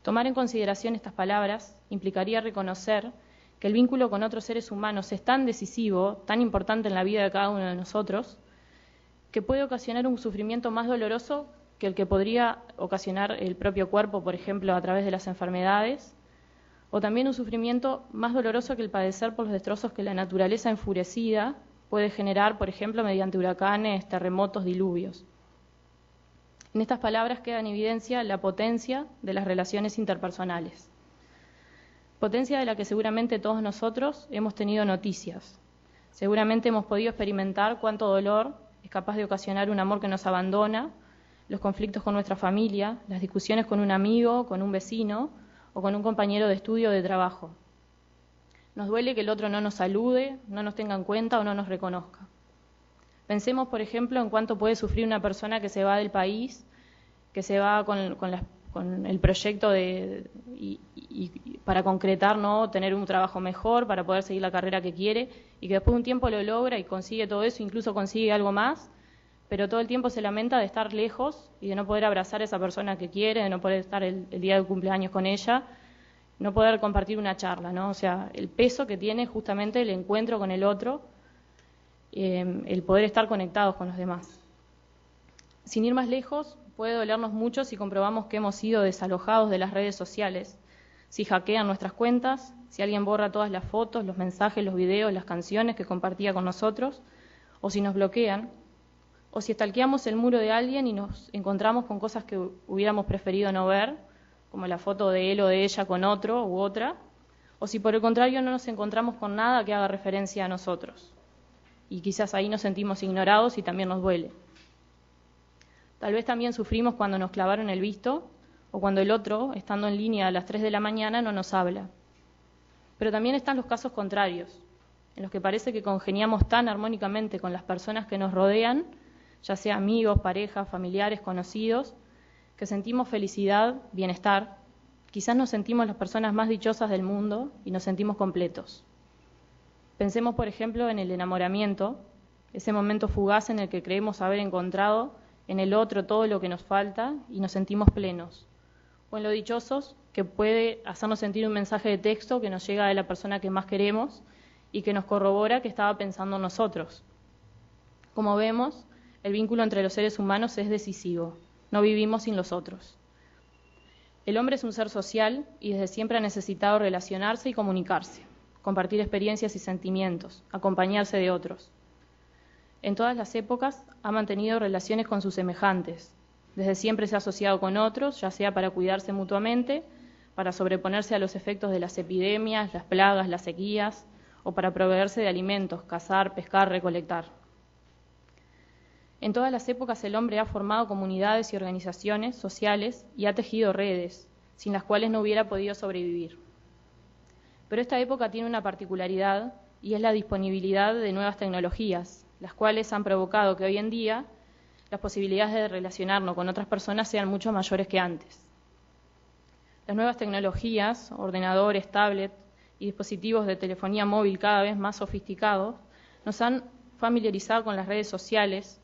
Tomar en consideración estas palabras implicaría reconocer que el vínculo con otros seres humanos es tan decisivo, tan importante en la vida de cada uno de nosotros, que puede ocasionar un sufrimiento más doloroso que el que podría ocasionar el propio cuerpo, por ejemplo, a través de las enfermedades, o también un sufrimiento más doloroso que el padecer por los destrozos que la naturaleza enfurecida puede generar, por ejemplo, mediante huracanes, terremotos, diluvios. En estas palabras queda en evidencia la potencia de las relaciones interpersonales. Potencia de la que seguramente todos nosotros hemos tenido noticias. Seguramente hemos podido experimentar cuánto dolor es capaz de ocasionar un amor que nos abandona, los conflictos con nuestra familia, las discusiones con un amigo, con un vecino o con un compañero de estudio o de trabajo. Nos duele que el otro no nos salude, no nos tenga en cuenta o no nos reconozca. Pensemos, por ejemplo, en cuánto puede sufrir una persona que se va del país, que se va con el proyecto para concretar, ¿no?, tener un trabajo mejor, para poder seguir la carrera que quiere, y que después de un tiempo lo logra y consigue todo eso, incluso consigue algo más, pero todo el tiempo se lamenta de estar lejos y de no poder abrazar a esa persona que quiere, de no poder estar el día del cumpleaños con ella, no poder compartir una charla, ¿no? O sea, el peso que tiene justamente el encuentro con el otro, el poder estar conectados con los demás. Sin ir más lejos, puede dolernos mucho si comprobamos que hemos sido desalojados de las redes sociales, si hackean nuestras cuentas, si alguien borra todas las fotos, los mensajes, los videos, las canciones que compartía con nosotros, o si nos bloquean, o si stalkeamos el muro de alguien y nos encontramos con cosas que hubiéramos preferido no ver, como la foto de él o de ella con otro u otra, o si por el contrario no nos encontramos con nada que haga referencia a nosotros. Y quizás ahí nos sentimos ignorados y también nos duele. Tal vez también sufrimos cuando nos clavaron el visto o cuando el otro, estando en línea a las 3 de la mañana, no nos habla. Pero también están los casos contrarios, en los que parece que congeniamos tan armónicamente con las personas que nos rodean, ya sea amigos, parejas, familiares, conocidos, que sentimos felicidad, bienestar. Quizás nos sentimos las personas más dichosas del mundo y nos sentimos completos. Pensemos, por ejemplo, en el enamoramiento, ese momento fugaz en el que creemos haber encontrado en el otro todo lo que nos falta y nos sentimos plenos. O en lo dichosos que puede hacernos sentir un mensaje de texto que nos llega de la persona que más queremos y que nos corrobora que estaba pensando en nosotros. Como vemos, el vínculo entre los seres humanos es decisivo. No vivimos sin los otros. El hombre es un ser social y desde siempre ha necesitado relacionarse y comunicarse, compartir experiencias y sentimientos, acompañarse de otros. En todas las épocas ha mantenido relaciones con sus semejantes. Desde siempre se ha asociado con otros, ya sea para cuidarse mutuamente, para sobreponerse a los efectos de las epidemias, las plagas, las sequías, o para proveerse de alimentos, cazar, pescar, recolectar. En todas las épocas el hombre ha formado comunidades y organizaciones sociales y ha tejido redes, sin las cuales no hubiera podido sobrevivir. Pero esta época tiene una particularidad y es la disponibilidad de nuevas tecnologías, las cuales han provocado que hoy en día las posibilidades de relacionarnos con otras personas sean mucho mayores que antes. Las nuevas tecnologías, ordenadores, tablets y dispositivos de telefonía móvil cada vez más sofisticados, nos han familiarizado con las redes sociales,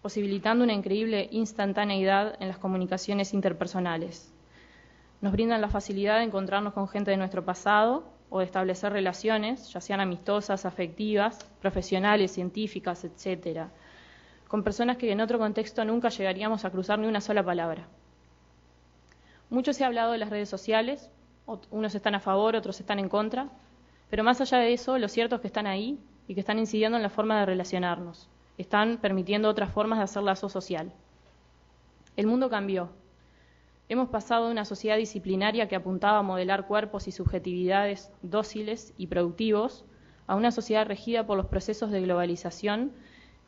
posibilitando una increíble instantaneidad en las comunicaciones interpersonales. Nos brindan la facilidad de encontrarnos con gente de nuestro pasado o de establecer relaciones, ya sean amistosas, afectivas, profesionales, científicas, etc., con personas que en otro contexto nunca llegaríamos a cruzar ni una sola palabra. Mucho se ha hablado de las redes sociales, unos están a favor, otros están en contra, pero más allá de eso, lo cierto es que están ahí y que están incidiendo en la forma de relacionarnos. Están permitiendo otras formas de hacer lazo social. El mundo cambió. Hemos pasado de una sociedad disciplinaria que apuntaba a modelar cuerpos y subjetividades dóciles y productivos a una sociedad regida por los procesos de globalización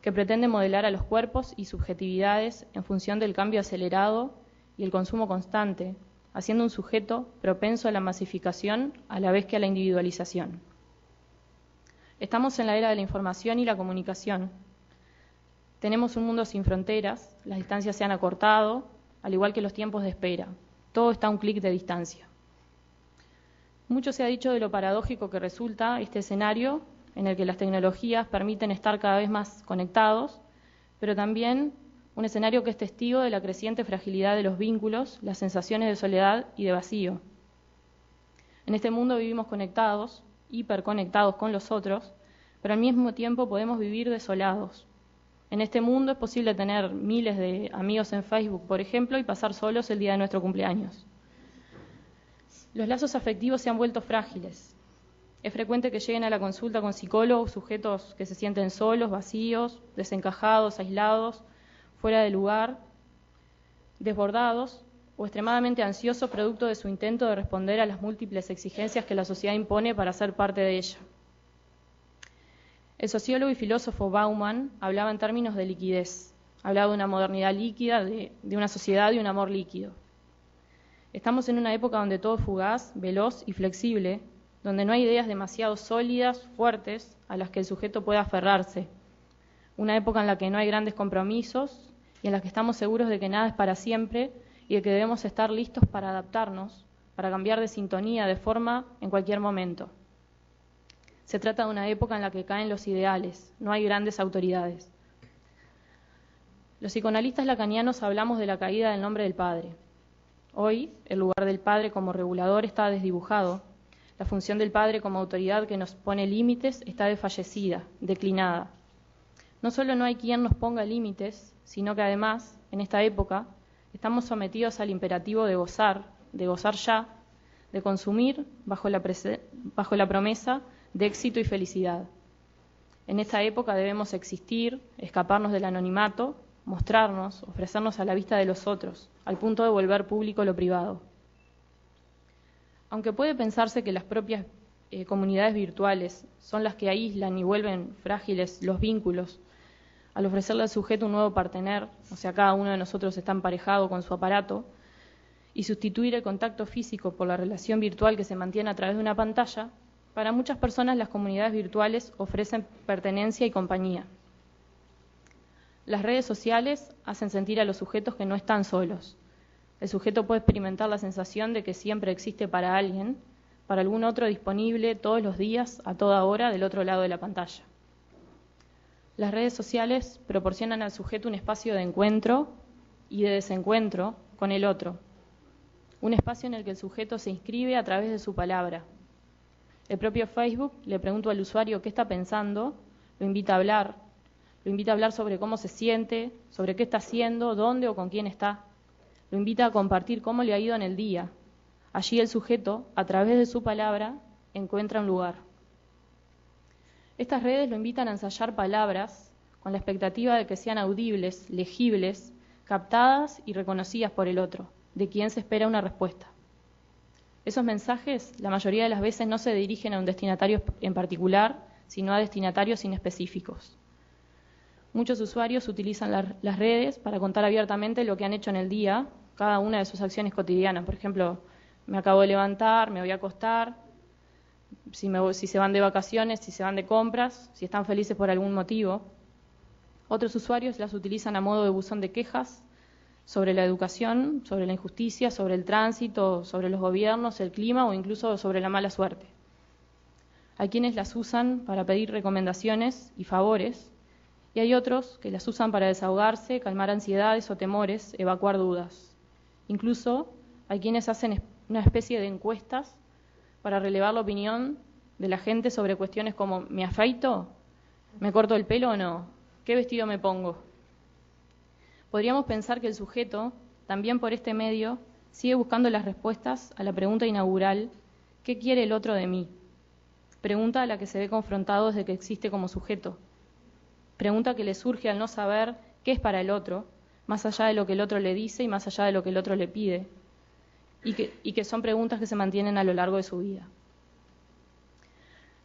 que pretende modelar a los cuerpos y subjetividades en función del cambio acelerado y el consumo constante, haciendo un sujeto propenso a la masificación a la vez que a la individualización. Estamos en la era de la información y la comunicación. Tenemos un mundo sin fronteras, las distancias se han acortado, al igual que los tiempos de espera. Todo está a un clic de distancia. Mucho se ha dicho de lo paradójico que resulta este escenario en el que las tecnologías permiten estar cada vez más conectados, pero también un escenario que es testigo de la creciente fragilidad de los vínculos, las sensaciones de soledad y de vacío. En este mundo vivimos conectados, hiperconectados con los otros, pero al mismo tiempo podemos vivir desolados. En este mundo es posible tener miles de amigos en Facebook, por ejemplo, y pasar solos el día de nuestro cumpleaños. Los lazos afectivos se han vuelto frágiles. Es frecuente que lleguen a la consulta con psicólogos sujetos que se sienten solos, vacíos, desencajados, aislados, fuera de lugar, desbordados o extremadamente ansiosos producto de su intento de responder a las múltiples exigencias que la sociedad impone para ser parte de ella. El sociólogo y filósofo Bauman hablaba en términos de liquidez, hablaba de una modernidad líquida, de una sociedad y un amor líquido. Estamos en una época donde todo es fugaz, veloz y flexible, donde no hay ideas demasiado sólidas, fuertes, a las que el sujeto pueda aferrarse. una época en la que no hay grandes compromisos y en la que estamos seguros de que nada es para siempre y de que debemos estar listos para adaptarnos, para cambiar de sintonía, de forma, en cualquier momento. Se trata de una época en la que caen los ideales, no hay grandes autoridades. Los psicoanalistas lacanianos hablamos de la caída del nombre del padre. Hoy, el lugar del padre como regulador está desdibujado. La función del padre como autoridad que nos pone límites está desfallecida, declinada. No solo no hay quien nos ponga límites, sino que además, en esta época, estamos sometidos al imperativo de gozar ya, de consumir bajo la promesa de éxito y felicidad. En esta época debemos existir, escaparnos del anonimato, mostrarnos, ofrecernos a la vista de los otros, al punto de volver público lo privado. Aunque puede pensarse que las propias comunidades virtuales son las que aíslan y vuelven frágiles los vínculos, al ofrecerle al sujeto un nuevo partener, o sea, cada uno de nosotros está emparejado con su aparato, y sustituir el contacto físico por la relación virtual que se mantiene a través de una pantalla, para muchas personas las comunidades virtuales ofrecen pertenencia y compañía. Las redes sociales hacen sentir a los sujetos que no están solos. El sujeto puede experimentar la sensación de que siempre existe para alguien, para algún otro disponible todos los días, a toda hora, del otro lado de la pantalla. Las redes sociales proporcionan al sujeto un espacio de encuentro y de desencuentro con el otro. Un espacio en el que el sujeto se inscribe a través de su palabra. El propio Facebook le pregunta al usuario qué está pensando, lo invita a hablar sobre cómo se siente, sobre qué está haciendo, dónde o con quién está. Lo invita a compartir cómo le ha ido en el día. Allí el sujeto, a través de su palabra, encuentra un lugar. Estas redes lo invitan a ensayar palabras con la expectativa de que sean audibles, legibles, captadas y reconocidas por el otro, de quien se espera una respuesta. Esos mensajes, la mayoría de las veces, no se dirigen a un destinatario en particular, sino a destinatarios inespecíficos. Muchos usuarios utilizan las redes para contar abiertamente lo que han hecho en el día, cada una de sus acciones cotidianas. Por ejemplo, me acabo de levantar, me voy a acostar, si se van de vacaciones, si se van de compras, si están felices por algún motivo. Otros usuarios las utilizan a modo de buzón de quejas sobre la educación, sobre la injusticia, sobre el tránsito, sobre los gobiernos, el clima o incluso sobre la mala suerte. Hay quienes las usan para pedir recomendaciones y favores, y hay otros que las usan para desahogarse, calmar ansiedades o temores, evacuar dudas. Incluso hay quienes hacen una especie de encuestas para relevar la opinión de la gente sobre cuestiones como ¿me afeito? ¿Me corto el pelo o no? ¿Qué vestido me pongo? Podríamos pensar que el sujeto, también por este medio, sigue buscando las respuestas a la pregunta inaugural ¿qué quiere el otro de mí? Pregunta a la que se ve confrontado desde que existe como sujeto. Pregunta que le surge al no saber qué es para el otro, más allá de lo que el otro le dice y más allá de lo que el otro le pide, y que son preguntas que se mantienen a lo largo de su vida.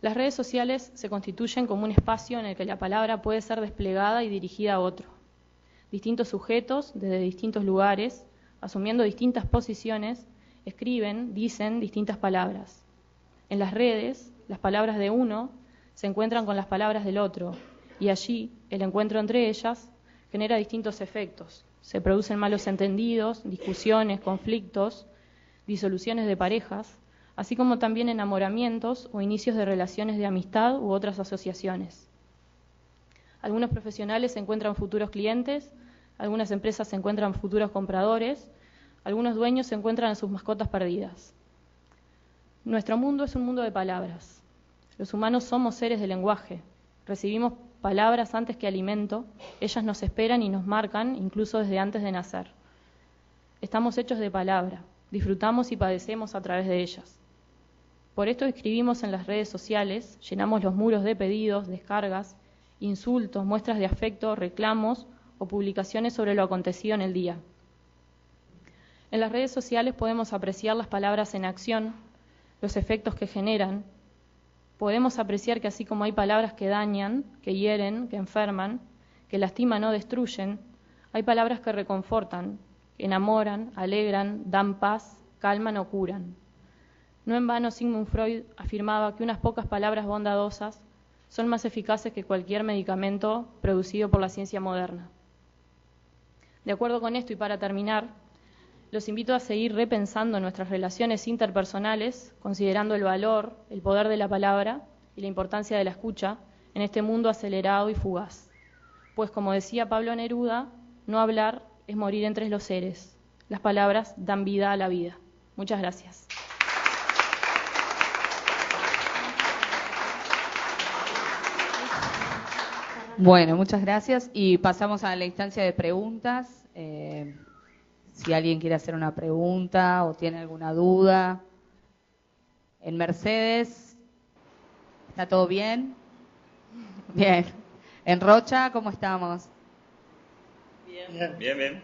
Las redes sociales se constituyen como un espacio en el que la palabra puede ser desplegada y dirigida a otro. Distintos sujetos, desde distintos lugares, asumiendo distintas posiciones, escriben, dicen distintas palabras. En las redes, las palabras de uno se encuentran con las palabras del otro, y allí, el encuentro entre ellas genera distintos efectos. Se producen malos entendidos, discusiones, conflictos, disoluciones de parejas, así como también enamoramientos o inicios de relaciones de amistad u otras asociaciones. Algunos profesionales se encuentran futuros clientes, algunas empresas se encuentran futuros compradores, algunos dueños se encuentran a sus mascotas perdidas. Nuestro mundo es un mundo de palabras. Los humanos somos seres de lenguaje. Recibimos palabras antes que alimento, ellas nos esperan y nos marcan, incluso desde antes de nacer. Estamos hechos de palabra, disfrutamos y padecemos a través de ellas. Por esto escribimos en las redes sociales, llenamos los muros de pedidos, descargas, insultos, muestras de afecto, reclamos o publicaciones sobre lo acontecido en el día. En las redes sociales podemos apreciar las palabras en acción, los efectos que generan. Podemos apreciar que así como hay palabras que dañan, que hieren, que enferman, que lastiman o destruyen, hay palabras que reconfortan, que enamoran, alegran, dan paz, calman o curan. No en vano Sigmund Freud afirmaba que unas pocas palabras bondadosas son más eficaces que cualquier medicamento producido por la ciencia moderna. De acuerdo con esto, y para terminar, los invito a seguir repensando nuestras relaciones interpersonales, considerando el valor, el poder de la palabra y la importancia de la escucha en este mundo acelerado y fugaz. Pues, como decía Pablo Neruda, no hablar es morir entre los seres. Las palabras dan vida a la vida. Muchas gracias. Bueno, muchas gracias. Y pasamos a la instancia de preguntas. Si alguien quiere hacer una pregunta o tiene alguna duda. En Mercedes, ¿está todo bien? Bien. En Rocha, ¿cómo estamos? Bien. Bien.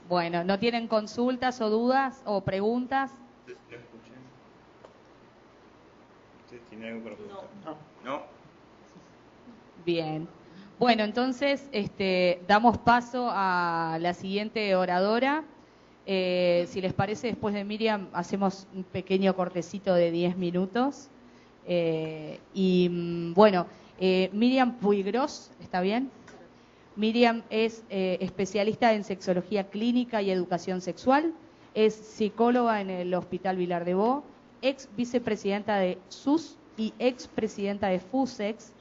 Bueno, ¿no tienen consultas o dudas o preguntas? ¿Lo escuché? ¿Usted tiene algo para preguntar? No. Bien. Bueno, entonces damos paso a la siguiente oradora. Si les parece, después de Miriam hacemos un pequeño cortecito de 10 minutos. Miriam Puigros, ¿está bien? Miriam es especialista en sexología clínica y educación sexual, es psicóloga en el Hospital Vilar de Bo, ex vicepresidenta de SUS y ex presidenta de FUSEX,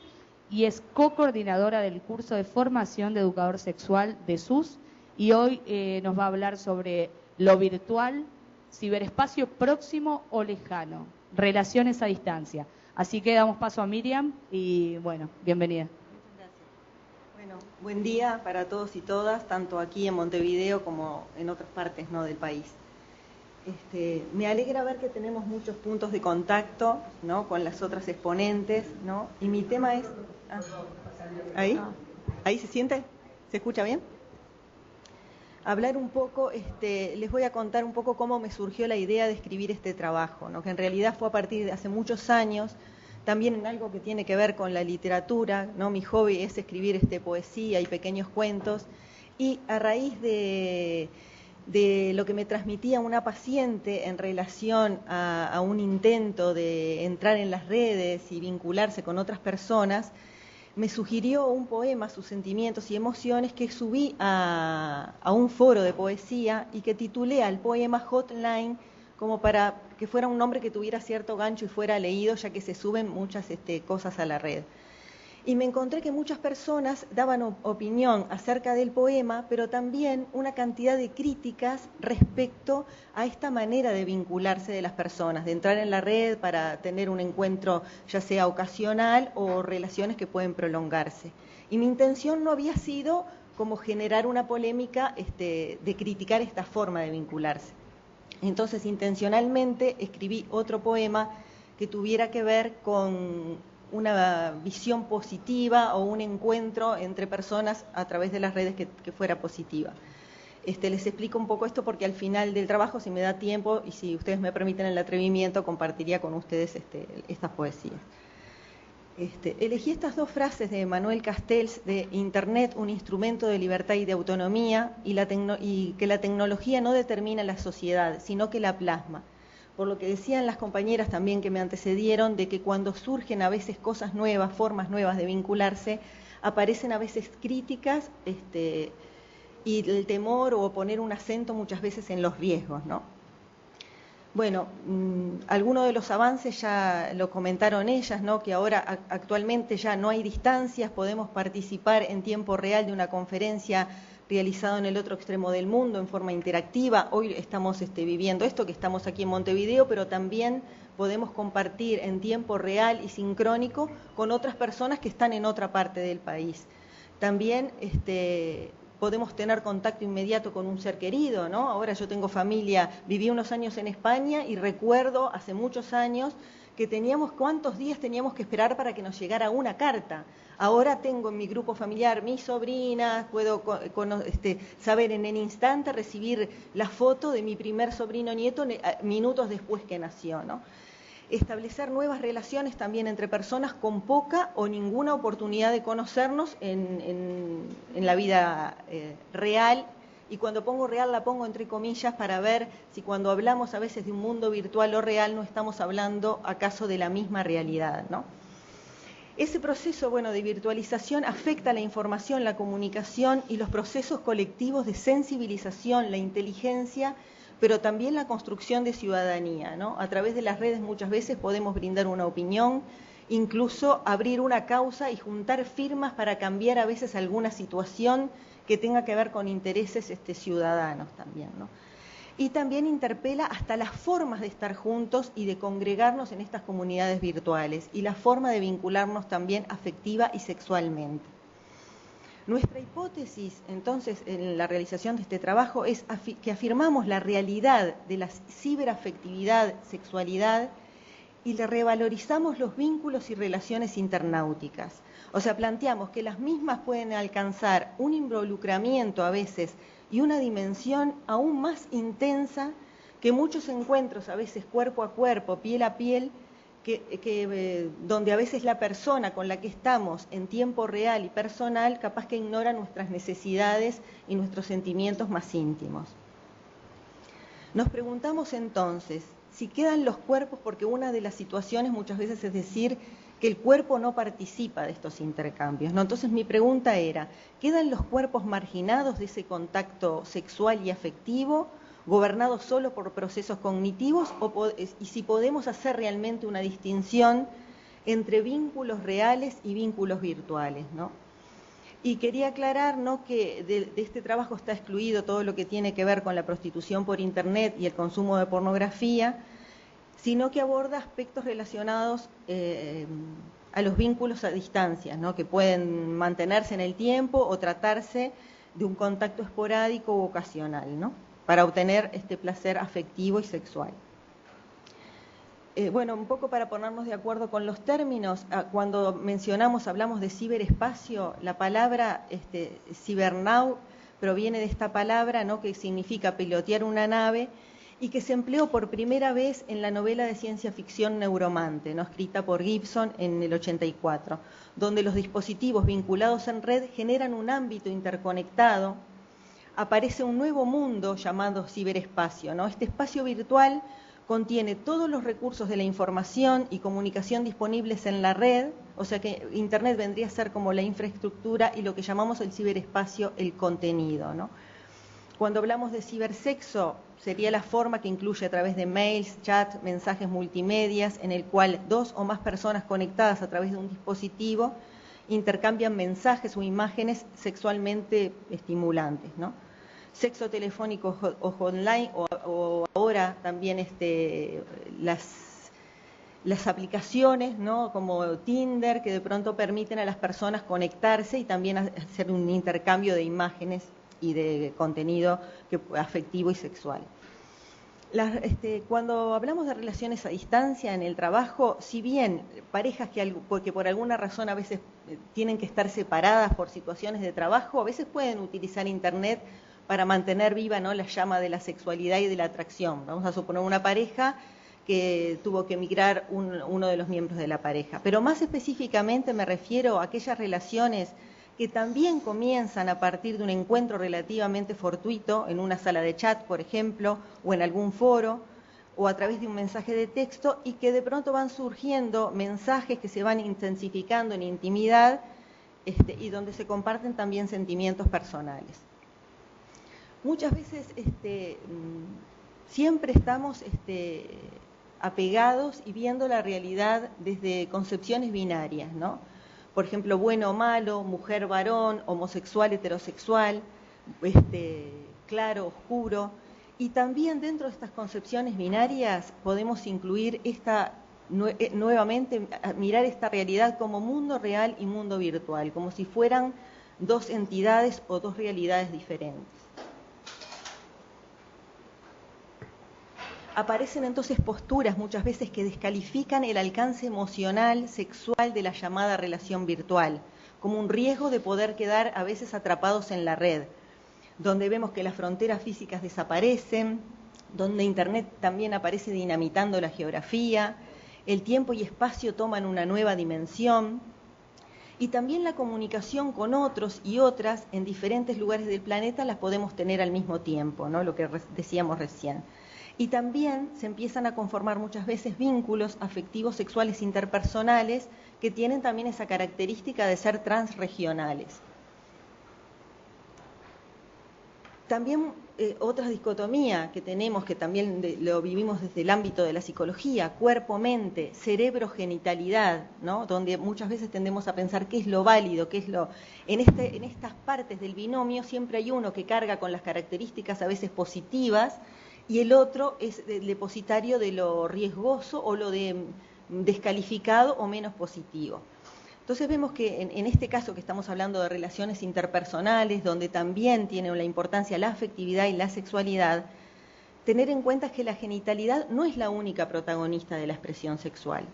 y es co-coordinadora del curso de formación de educador sexual de SUS, y hoy nos va a hablar sobre lo virtual, ciberespacio próximo o lejano, relaciones a distancia. Así que damos paso a Miriam y bueno, bienvenida. Muchas gracias. Bueno, buen día para todos y todas, tanto aquí en Montevideo como en otras partes, ¿no?, del país. Me alegra ver que tenemos muchos puntos de contacto, ¿no?, con las otras exponentes, ¿no? Y mi tema es... ¿Ahí? ¿Ahí se siente? ¿Se escucha bien? Hablar un poco, les voy a contar un poco cómo me surgió la idea de escribir este trabajo, ¿no?, que en realidad fue a partir de hace muchos años, también en algo que tiene que ver con la literatura, ¿no? Mi hobby es escribir poesía y pequeños cuentos, y a raíz de lo que me transmitía una paciente en relación a un intento de entrar en las redes y vincularse con otras personas, me sugirió un poema, sus sentimientos y emociones, que subí a un foro de poesía y que titulé al poema Hotline, como para que fuera un nombre que tuviera cierto gancho y fuera leído, ya que se suben muchas cosas a la red. Y me encontré que muchas personas daban opinión acerca del poema, pero también una cantidad de críticas respecto a esta manera de vincularse de las personas, de entrar en la red para tener un encuentro ya sea ocasional o relaciones que pueden prolongarse. Y mi intención no había sido como generar una polémica de criticar esta forma de vincularse. Entonces, intencionalmente escribí otro poema que tuviera que ver con una visión positiva o un encuentro entre personas a través de las redes que fuera positiva. Les explico un poco esto porque al final del trabajo, si me da tiempo y si ustedes me permiten el atrevimiento, compartiría con ustedes estas poesías. Elegí estas dos frases de Manuel Castells, de Internet, un instrumento de libertad y de autonomía, y que la tecnología no determina la sociedad, sino que la plasma. Por lo que decían las compañeras también que me antecedieron, de que cuando surgen a veces cosas nuevas, formas nuevas de vincularse, aparecen a veces críticas y el temor o poner un acento muchas veces en los riesgos, ¿no? Bueno, algunos de los avances ya lo comentaron ellas, ¿no?, que ahora actualmente ya no hay distancias, podemos participar en tiempo real de una conferencia realizada en el otro extremo del mundo en forma interactiva. Hoy estamos viviendo esto, que estamos aquí en Montevideo, pero también podemos compartir en tiempo real y sincrónico con otras personas que están en otra parte del país. También podemos tener contacto inmediato con un ser querido, ¿no? Ahora yo tengo familia, viví unos años en España y recuerdo hace muchos años que cuántos días teníamos que esperar para que nos llegara una carta. Ahora tengo en mi grupo familiar mis sobrinas, puedo saber en el instante, recibir la foto de mi primer sobrino nieto minutos después que nació, ¿no? Establecer nuevas relaciones también entre personas con poca o ninguna oportunidad de conocernos en la vida real, y cuando pongo real la pongo entre comillas para ver si cuando hablamos a veces de un mundo virtual o real no estamos hablando acaso de la misma realidad, ¿no? Ese proceso, bueno, de virtualización afecta la información, la comunicación y los procesos colectivos de sensibilización, la inteligencia, pero también la construcción de ciudadanía, ¿no? A través de las redes muchas veces podemos brindar una opinión, incluso abrir una causa y juntar firmas para cambiar a veces alguna situación que tenga que ver con intereses ciudadanos también, ¿no? Y también interpela hasta las formas de estar juntos y de congregarnos en estas comunidades virtuales y la forma de vincularnos también afectiva y sexualmente. Nuestra hipótesis, entonces, en la realización de este trabajo es que afirmamos la realidad de la ciberafectividad, sexualidad, y le revalorizamos los vínculos y relaciones internáuticas. O sea, planteamos que las mismas pueden alcanzar un involucramiento a veces y una dimensión aún más intensa que muchos encuentros, a veces cuerpo a cuerpo, piel a piel, donde a veces la persona con la que estamos en tiempo real y personal capaz que ignora nuestras necesidades y nuestros sentimientos más íntimos. Nos preguntamos entonces si quedan los cuerpos, porque una de las situaciones muchas veces es decir que el cuerpo no participa de estos intercambios, ¿no? Entonces mi pregunta era, ¿quedan los cuerpos marginados de ese contacto sexual y afectivo, gobernados solo por procesos cognitivos, y si podemos hacer realmente una distinción entre vínculos reales y vínculos virtuales, ¿no? Y quería aclarar, ¿no?, que de este trabajo está excluido todo lo que tiene que ver con la prostitución por internet y el consumo de pornografía, sino que aborda aspectos relacionados a los vínculos a distancia, ¿no?, que pueden mantenerse en el tiempo o tratarse de un contacto esporádico u ocasional, ¿no?, para obtener este placer afectivo y sexual. Bueno, un poco para ponernos de acuerdo con los términos, cuando hablamos de ciberespacio, la palabra cibernaut proviene de esta palabra, ¿no?, que significa pilotear una nave, y que se empleó por primera vez en la novela de ciencia ficción Neuromante, ¿no?, escrita por Gibson en el 84, donde los dispositivos vinculados en red generan un ámbito interconectado. Aparece un nuevo mundo llamado ciberespacio, ¿no? Este espacio virtual contiene todos los recursos de la información y comunicación disponibles en la red, o sea que Internet vendría a ser como la infraestructura y lo que llamamos el ciberespacio, el contenido, ¿no? Cuando hablamos de cibersexo, sería la forma que incluye a través de mails, chat, mensajes multimedias, en el cual dos o más personas conectadas a través de un dispositivo intercambian mensajes o imágenes sexualmente estimulantes, ¿no? Sexo telefónico o online, o ahora también las aplicaciones, ¿no?, como Tinder, que de pronto permiten a las personas conectarse y también hacer un intercambio de imágenes y de contenido afectivo y sexual. Cuando hablamos de relaciones a distancia en el trabajo, si bien parejas que por alguna razón a veces tienen que estar separadas por situaciones de trabajo, a veces pueden utilizar Internet para mantener viva, ¿no?, la llama de la sexualidad y de la atracción. Vamos a suponer una pareja que tuvo que emigrar uno de los miembros de la pareja. Pero más específicamente me refiero a aquellas relaciones que también comienzan a partir de un encuentro relativamente fortuito en una sala de chat, por ejemplo, o en algún foro, o a través de un mensaje de texto, y que de pronto van surgiendo mensajes que se van intensificando en intimidad, y donde se comparten también sentimientos personales. Muchas veces siempre estamos apegados y viendo la realidad desde concepciones binarias, ¿no? Por ejemplo, bueno o malo, mujer, varón, homosexual, heterosexual, claro, oscuro. Y también dentro de estas concepciones binarias podemos incluir nuevamente mirar esta realidad como mundo real y mundo virtual, como si fueran dos entidades o dos realidades diferentes. Aparecen entonces posturas muchas veces que descalifican el alcance emocional, sexual de la llamada relación virtual, como un riesgo de poder quedar a veces atrapados en la red, donde vemos que las fronteras físicas desaparecen, donde Internet también aparece dinamitando la geografía, el tiempo y espacio toman una nueva dimensión, y también la comunicación con otros y otras en diferentes lugares del planeta las podemos tener al mismo tiempo, ¿no?, lo que decíamos recién. Y también se empiezan a conformar muchas veces vínculos afectivos sexuales interpersonales que tienen también esa característica de ser transregionales. También otra dicotomía que tenemos, que también lo vivimos desde el ámbito de la psicología, cuerpo-mente, cerebro-genitalidad, ¿no? Donde muchas veces tendemos a pensar qué es lo válido, qué es lo... En estas partes del binomio siempre hay uno que carga con las características a veces positivas y el otro es el depositario de lo riesgoso o lo de descalificado o menos positivo. Entonces vemos que en este caso que estamos hablando de relaciones interpersonales, donde también tiene la importancia la afectividad y la sexualidad, tener en cuenta que la genitalidad no es la única protagonista de la expresión sexual,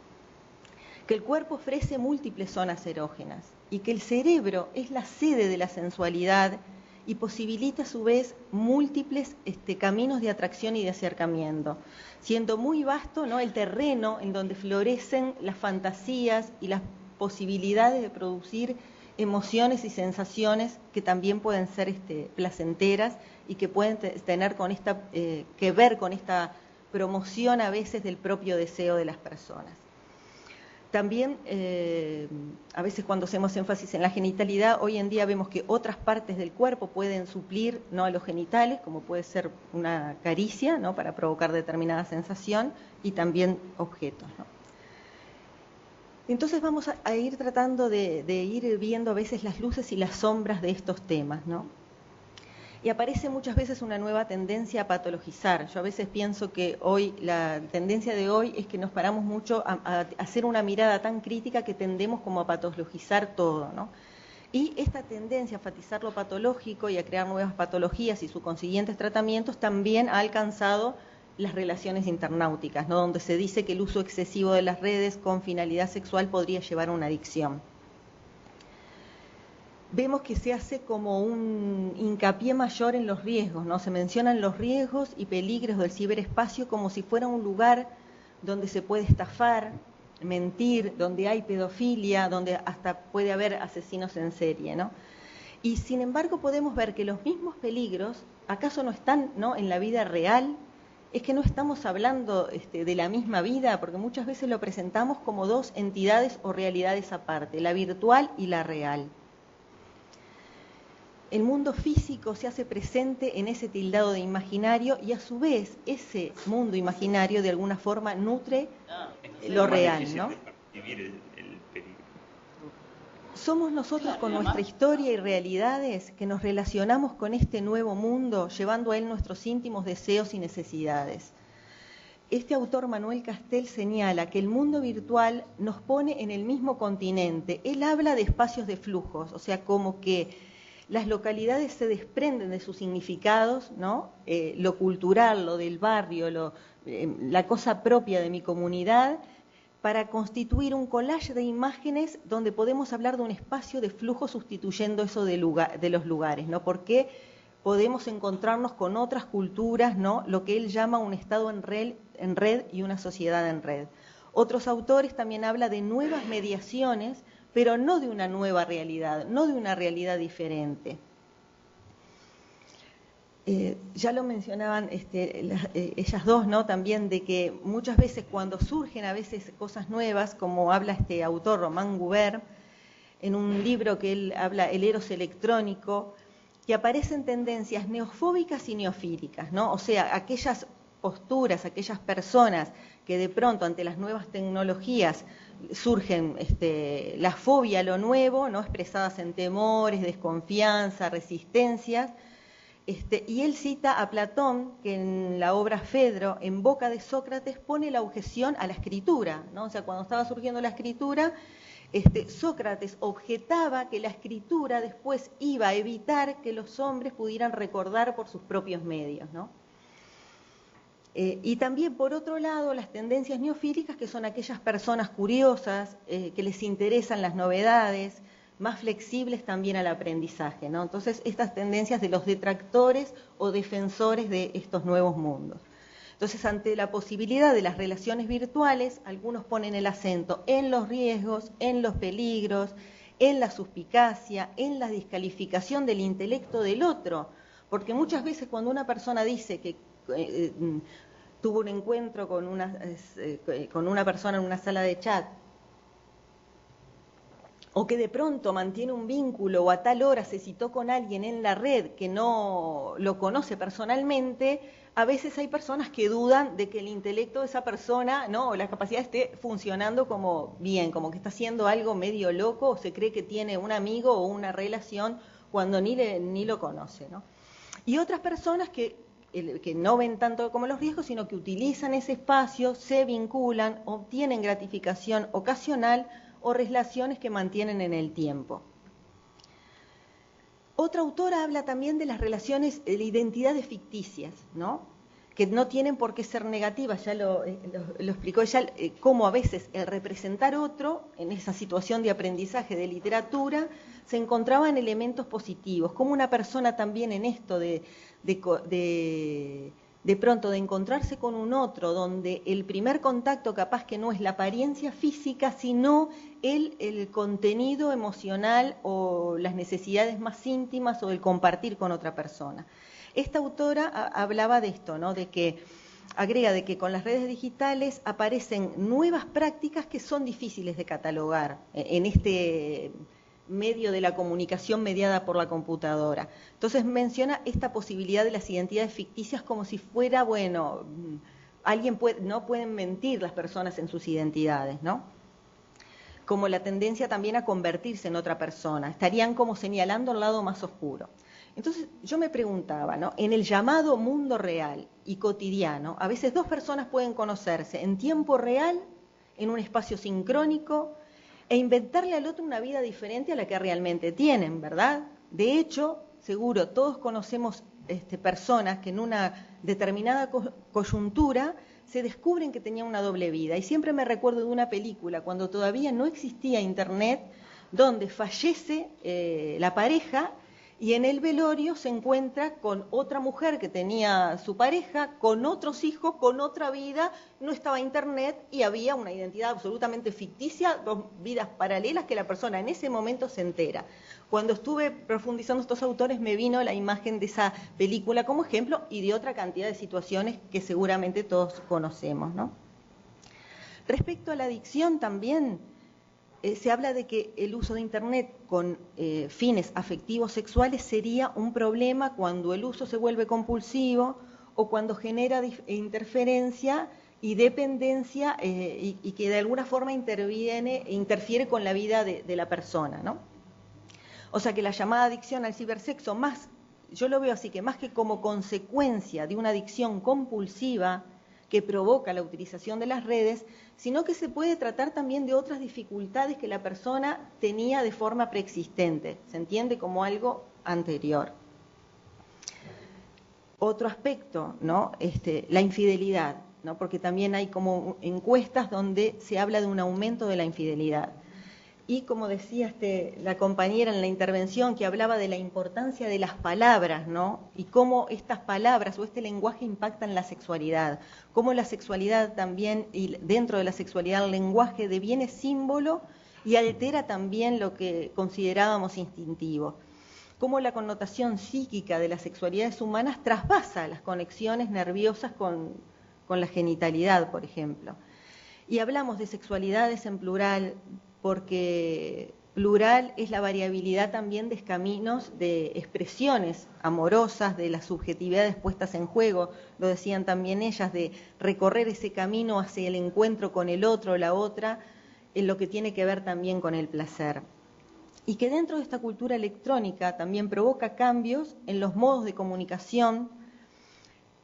que el cuerpo ofrece múltiples zonas erógenas y que el cerebro es la sede de la sensualidad y posibilita a su vez múltiples caminos de atracción y de acercamiento, siendo muy vasto, ¿no?, el terreno en donde florecen las fantasías y las posibilidades de producir emociones y sensaciones que también pueden ser placenteras y que pueden tener con que ver con esta promoción a veces del propio deseo de las personas. También, a veces cuando hacemos énfasis en la genitalidad, hoy en día vemos que otras partes del cuerpo pueden suplir, ¿no?, a los genitales, como puede ser una caricia, ¿no?, para provocar determinada sensación, y también objetos, ¿no? Entonces vamos a ir tratando de ir viendo a veces las luces y las sombras de estos temas, ¿no? Y aparece muchas veces una nueva tendencia a patologizar. Yo a veces pienso que hoy, la tendencia de hoy es que nos paramos mucho a hacer una mirada tan crítica que tendemos como a patologizar todo, ¿no? Y esta tendencia a enfatizar lo patológico y a crear nuevas patologías y sus consiguientes tratamientos también ha alcanzado las relaciones internáuticas, ¿no?, donde se dice que el uso excesivo de las redes con finalidad sexual podría llevar a una adicción. Vemos que se hace como un hincapié mayor en los riesgos, ¿no? Se mencionan los riesgos y peligros del ciberespacio como si fuera un lugar donde se puede estafar, mentir, donde hay pedofilia, donde hasta puede haber asesinos en serie, ¿no? Y sin embargo podemos ver que los mismos peligros, ¿acaso no están, ¿no?, en la vida real? Es que no estamos hablando de la misma vida, porque muchas veces lo presentamos como dos entidades o realidades aparte, la virtual y la real. El mundo físico se hace presente en ese tildado de imaginario y a su vez ese mundo imaginario de alguna forma nutre lo real, ¿no? Somos nosotros con nuestra historia y realidades que nos relacionamos con este nuevo mundo, llevando a él nuestros íntimos deseos y necesidades. Este autor, Manuel Castel, señala que el mundo virtual nos pone en el mismo continente. Él habla de espacios de flujos, o sea, como que las localidades se desprenden de sus significados, ¿no? Lo cultural, lo del barrio, la cosa propia de mi comunidad, para constituir un collage de imágenes donde podemos hablar de un espacio de flujo sustituyendo eso de los lugares, ¿no? Porque podemos encontrarnos con otras culturas, ¿no?, lo que él llama un estado en red y una sociedad en red. Otros autores también hablan de nuevas mediaciones, pero no de una nueva realidad, no de una realidad diferente. Ya lo mencionaban ellas dos, ¿no?, también de que muchas veces cuando surgen a veces cosas nuevas, como habla este autor, Román Gubert, en un libro que él habla, El Eros electrónico, que aparecen tendencias neofóbicas y neofílicas, ¿no? O sea, aquellas posturas, aquellas personas que de pronto ante las nuevas tecnologías surgen la fobia a lo nuevo, ¿no?, expresadas en temores, desconfianza, resistencias. Y él cita a Platón, que en la obra Fedro, en boca de Sócrates, pone la objeción a la escritura, ¿no? O sea, cuando estaba surgiendo la escritura, Sócrates objetaba que la escritura después iba a evitar que los hombres pudieran recordar por sus propios medios, ¿no? Y también, por otro lado, las tendencias neofílicas, que son aquellas personas curiosas, que les interesan las novedades, más flexibles también al aprendizaje, ¿no? Entonces, estas tendencias de los detractores o defensores de estos nuevos mundos. Entonces, ante la posibilidad de las relaciones virtuales, algunos ponen el acento en los riesgos, en los peligros, en la suspicacia, en la descalificación del intelecto del otro, porque muchas veces cuando una persona dice que tuvo un encuentro con una persona en una sala de chat o que de pronto mantiene un vínculo o a tal hora se citó con alguien en la red que no lo conoce personalmente, a veces hay personas que dudan de que el intelecto de esa persona, ¿no?, o la capacidad esté funcionando como bien, como que está haciendo algo medio loco, o se cree que tiene un amigo o una relación cuando ni lo conoce, ¿no? Y otras personas que no ven tanto como los riesgos, sino que utilizan ese espacio, se vinculan, obtienen gratificación ocasional o relaciones que mantienen en el tiempo. Otra autora habla también de las relaciones de identidades ficticias, ¿no?, que no tienen por qué ser negativas, ya lo explicó ella, cómo a veces el representar otro en esa situación de aprendizaje de literatura se encontraban elementos positivos, como una persona también en esto de pronto de encontrarse con un otro, donde el primer contacto capaz que no es la apariencia física, sino el contenido emocional o las necesidades más íntimas o el compartir con otra persona. Esta autora hablaba de esto, ¿no?, de que agrega de que con las redes digitales aparecen nuevas prácticas que son difíciles de catalogar en este medio de la comunicación mediada por la computadora. Entonces menciona esta posibilidad de las identidades ficticias como si fuera, bueno, no pueden mentir las personas en sus identidades, ¿no? Como la tendencia también a convertirse en otra persona, estarían como señalando el lado más oscuro. Entonces yo me preguntaba, ¿no?, en el llamado mundo real y cotidiano, a veces dos personas pueden conocerse en tiempo real, en un espacio sincrónico, e inventarle al otro una vida diferente a la que realmente tienen, ¿verdad? De hecho, seguro todos conocemos personas que en una determinada coyuntura se descubren que tenían una doble vida. Y siempre me recuerdo de una película, cuando todavía no existía internet, donde fallece la pareja y en el velorio se encuentra con otra mujer que tenía su pareja, con otros hijos, con otra vida, no estaba internet y había una identidad absolutamente ficticia, dos vidas paralelas que la persona en ese momento se entera. Cuando estuve profundizando estos autores me vino la imagen de esa película como ejemplo y de otra cantidad de situaciones que seguramente todos conocemos, ¿no? Respecto a la adicción también, se habla de que el uso de Internet con fines afectivos sexuales sería un problema cuando el uso se vuelve compulsivo o cuando genera interferencia y dependencia y que de alguna forma interfiere con la vida de la persona, ¿no? O sea que la llamada adicción al cibersexo, yo lo veo así, que más que como consecuencia de una adicción compulsiva que provoca la utilización de las redes, sino que se puede tratar también de otras dificultades que la persona tenía de forma preexistente, se entiende como algo anterior. Otro aspecto, ¿no?, la infidelidad, ¿no?, porque también hay como encuestas donde se habla de un aumento de la infidelidad. Y como decía la compañera en la intervención que hablaba de la importancia de las palabras, ¿no?, y cómo estas palabras o este lenguaje impactan la sexualidad, cómo la sexualidad también, y dentro de la sexualidad el lenguaje deviene símbolo y altera también lo que considerábamos instintivo, cómo la connotación psíquica de las sexualidades humanas trasvasa las conexiones nerviosas con la genitalidad, por ejemplo. Y hablamos de sexualidades en plural, porque plural es la variabilidad también de caminos, de expresiones amorosas, de las subjetividades puestas en juego, lo decían también ellas, de recorrer ese camino hacia el encuentro con el otro o la otra, en lo que tiene que ver también con el placer. Y que dentro de esta cultura electrónica también provoca cambios en los modos de comunicación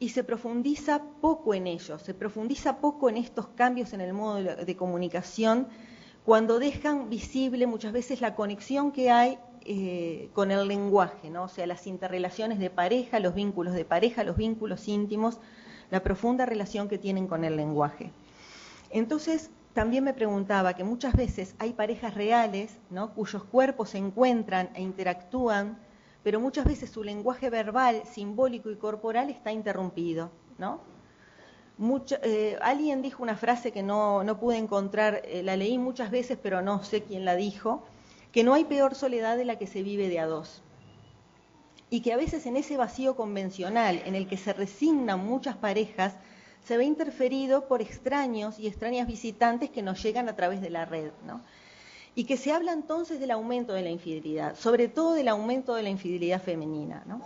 y se profundiza poco en ellos, se profundiza poco en estos cambios en el modo de comunicación, cuando dejan visible muchas veces la conexión que hay con el lenguaje, ¿no? O sea, las interrelaciones de pareja, los vínculos íntimos, la profunda relación que tienen con el lenguaje. Entonces, también me preguntaba que muchas veces hay parejas reales, ¿no?, cuyos cuerpos se encuentran e interactúan, pero muchas veces su lenguaje verbal, simbólico y corporal está interrumpido, ¿no? Alguien dijo una frase que no pude encontrar, la leí muchas veces pero no sé quién la dijo, que no hay peor soledad de la que se vive de a dos. Y que a veces en ese vacío convencional en el que se resignan muchas parejas, se ve interferido por extraños y extrañas visitantes que nos llegan a través de la red, ¿no? y que se habla entonces del aumento de la infidelidad, sobre todo del aumento de la infidelidad femenina, ¿no?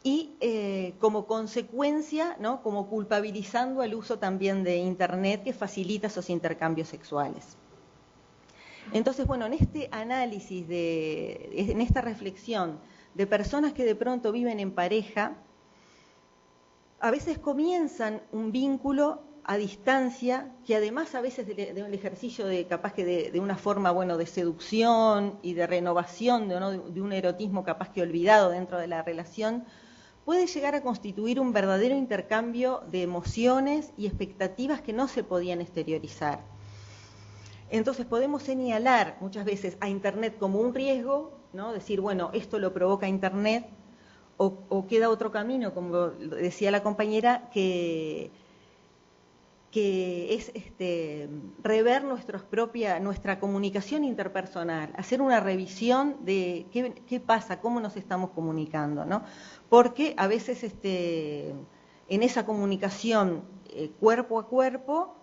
Y como consecuencia, ¿no?, como culpabilizando el uso también de Internet que facilita esos intercambios sexuales. Entonces, bueno, en este análisis, en esta reflexión de personas que de pronto viven en pareja, a veces comienzan un vínculo a distancia, que además a veces de un ejercicio de capaz que de una forma, bueno, de seducción y de renovación, ¿no?, de un erotismo capaz que olvidado dentro de la relación, puede llegar a constituir un verdadero intercambio de emociones y expectativas que no se podían exteriorizar. Entonces podemos señalar muchas veces a Internet como un riesgo, ¿no?, decir, bueno, esto lo provoca Internet, o queda otro camino, como decía la compañera, que es rever nuestra comunicación interpersonal, hacer una revisión de qué pasa, cómo nos estamos comunicando, ¿no? Porque a veces en esa comunicación cuerpo a cuerpo,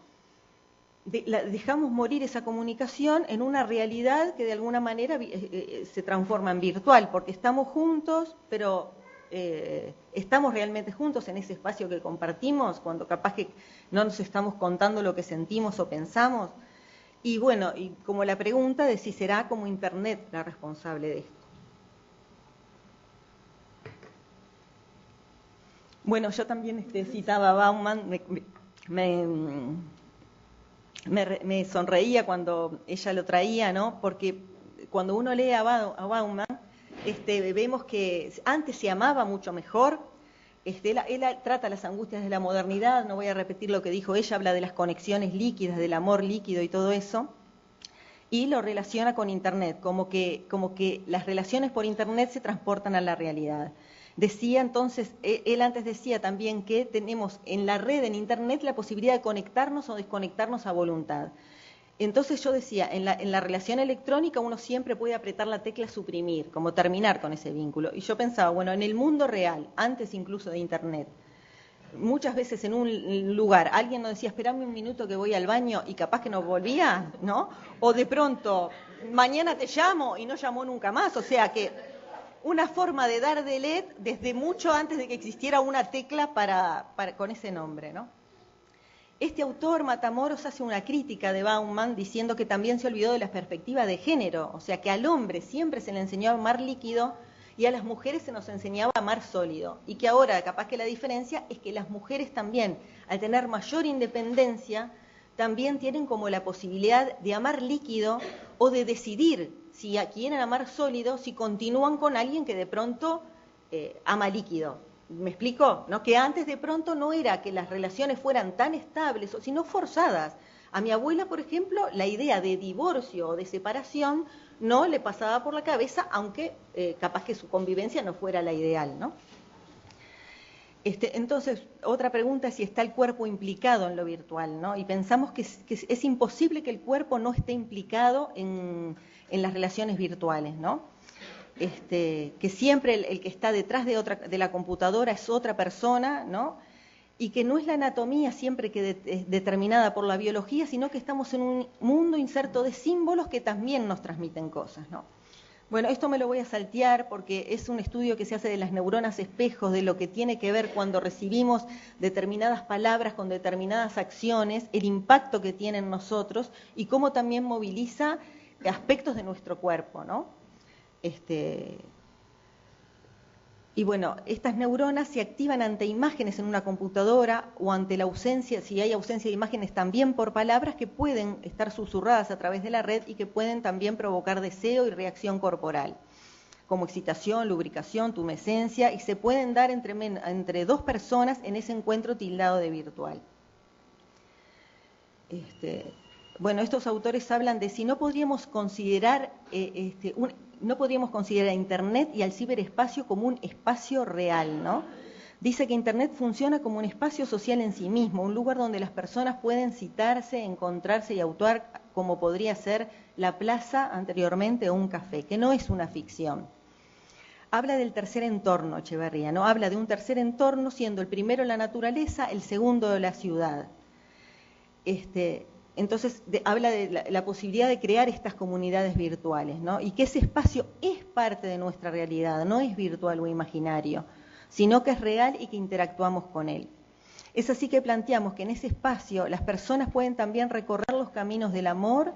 dejamos morir esa comunicación en una realidad que de alguna manera se transforma en virtual, porque estamos juntos, pero estamos realmente juntos en ese espacio que compartimos, cuando capaz que no nos estamos contando lo que sentimos o pensamos. Y bueno, y como la pregunta de si será como Internet la responsable de esto. Bueno, yo también citaba a Bauman, me sonreía cuando ella lo traía, ¿no? Porque cuando uno lee a Bauman, vemos que antes se amaba mucho mejor. Él trata las angustias de la modernidad, no voy a repetir lo que dijo ella, habla de las conexiones líquidas, del amor líquido y todo eso, y lo relaciona con Internet, como que las relaciones por Internet se transportan a la realidad. Decía entonces, él antes decía también que tenemos en la red, en Internet, la posibilidad de conectarnos o desconectarnos a voluntad. Entonces yo decía, en la relación electrónica uno siempre puede apretar la tecla suprimir, como terminar con ese vínculo. Y yo pensaba, bueno, en el mundo real, antes incluso de Internet, muchas veces en un lugar alguien nos decía, esperame un minuto que voy al baño, y capaz que no volvía, ¿no? O de pronto, mañana te llamo, y no llamó nunca más. O sea que una forma de dar delete desde mucho antes de que existiera una tecla con ese nombre, ¿no? Este autor, Matamoros, hace una crítica de Bauman diciendo que también se olvidó de la perspectiva de género, o sea que al hombre siempre se le enseñó a amar líquido y a las mujeres se nos enseñaba a amar sólido, y que ahora capaz que la diferencia es que las mujeres también, al tener mayor independencia, también tienen como la posibilidad de amar líquido o de decidir si quieren amar sólido, si continúan con alguien que de pronto ama líquido. ¿Me explico? ¿No? Que antes de pronto no era que las relaciones fueran tan estables, sino forzadas. A mi abuela, por ejemplo, la idea de divorcio o de separación no le pasaba por la cabeza, aunque capaz que su convivencia no fuera la ideal, ¿no? Entonces, otra pregunta es si está el cuerpo implicado en lo virtual, ¿no? Y pensamos que es imposible que el cuerpo no esté implicado en las relaciones virtuales, ¿no? Que siempre el que está detrás de la computadora es otra persona, ¿no? Y que no es la anatomía siempre que es determinada por la biología, sino que estamos en un mundo inserto de símbolos que también nos transmiten cosas, ¿no? Bueno, esto me lo voy a saltear porque es un estudio que se hace de las neuronas espejos, de lo que tiene que ver cuando recibimos determinadas palabras con determinadas acciones, el impacto que tiene en nosotros y cómo también moviliza aspectos de nuestro cuerpo, ¿no? Y bueno, estas neuronas se activan ante imágenes en una computadora o ante la ausencia, si hay ausencia de imágenes, también por palabras que pueden estar susurradas a través de la red y que pueden también provocar deseo y reacción corporal, como excitación, lubricación, tumescencia, y se pueden dar entre dos personas en ese encuentro tildado de virtual. Bueno, estos autores hablan de si no podríamos considerar a Internet y al ciberespacio como un espacio real, ¿no? Dice que Internet funciona como un espacio social en sí mismo, un lugar donde las personas pueden citarse, encontrarse y actuar como podría ser la plaza anteriormente o un café, que no es una ficción. Habla del tercer entorno, Echeverría, ¿no? Habla de un tercer entorno siendo el primero la naturaleza, el segundo la ciudad. Entonces habla de la posibilidad de crear estas comunidades virtuales, ¿no? Y que ese espacio es parte de nuestra realidad, no es virtual o imaginario, sino que es real y que interactuamos con él. Es así que planteamos que en ese espacio las personas pueden también recorrer los caminos del amor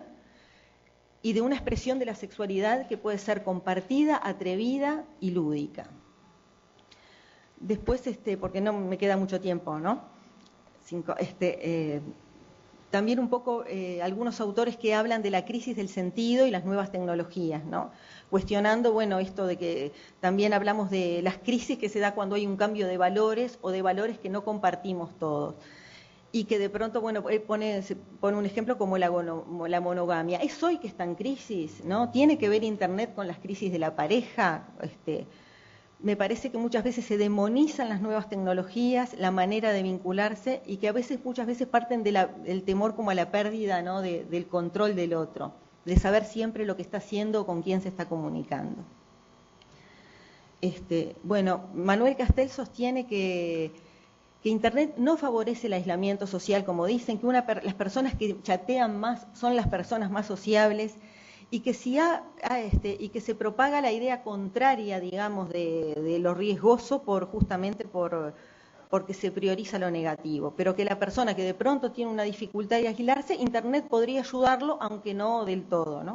y de una expresión de la sexualidad que puede ser compartida, atrevida y lúdica. Después, porque no me queda mucho tiempo, ¿no? También un poco algunos autores que hablan de la crisis del sentido y las nuevas tecnologías, ¿no? Cuestionando, bueno, esto de que también hablamos de las crisis que se da cuando hay un cambio de valores o de valores que no compartimos todos. Y que de pronto, bueno, pone un ejemplo como la monogamia. ¿Es hoy que está en crisis, no? ¿Tiene que ver Internet con las crisis de la pareja? Me parece que muchas veces se demonizan las nuevas tecnologías, la manera de vincularse, y que muchas veces parten del temor como a la pérdida, ¿no? del control del otro, de saber siempre lo que está haciendo o con quién se está comunicando. Bueno, Manuel Castel sostiene que Internet no favorece el aislamiento social, como dicen, que las personas que chatean más son las personas más sociables, y que y que se propaga la idea contraria, digamos, de lo riesgoso justamente porque se prioriza lo negativo, pero que la persona que de pronto tiene una dificultad de aislarse, Internet podría ayudarlo, aunque no del todo, ¿no?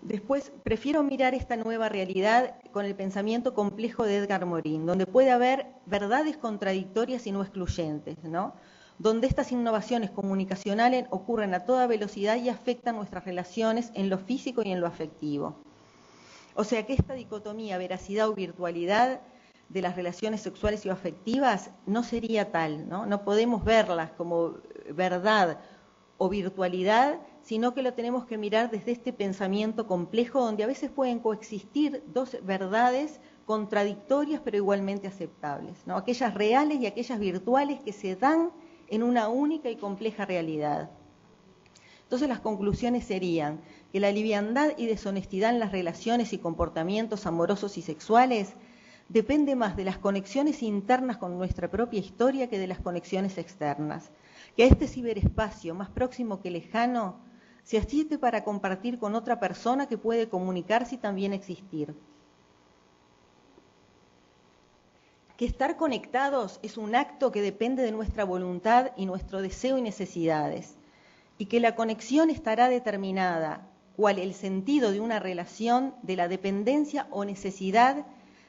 Después, prefiero mirar esta nueva realidad con el pensamiento complejo de Edgar Morin, donde puede haber verdades contradictorias y no excluyentes, ¿no? Donde estas innovaciones comunicacionales ocurren a toda velocidad y afectan nuestras relaciones en lo físico y en lo afectivo. O sea que esta dicotomía, veracidad o virtualidad de las relaciones sexuales y afectivas no sería tal, ¿no? No podemos verlas como verdad o virtualidad, sino que lo tenemos que mirar desde este pensamiento complejo, donde a veces pueden coexistir dos verdades contradictorias pero igualmente aceptables, ¿no? Aquellas reales y aquellas virtuales que se dan en una única y compleja realidad. Entonces las conclusiones serían que la liviandad y deshonestidad en las relaciones y comportamientos amorosos y sexuales depende más de las conexiones internas con nuestra propia historia que de las conexiones externas. Que este ciberespacio, más próximo que lejano, se asiste para compartir con otra persona que puede comunicarse y también existir. Que estar conectados es un acto que depende de nuestra voluntad y nuestro deseo y necesidades, y que la conexión estará determinada, cual el sentido de una relación, de la dependencia o necesidad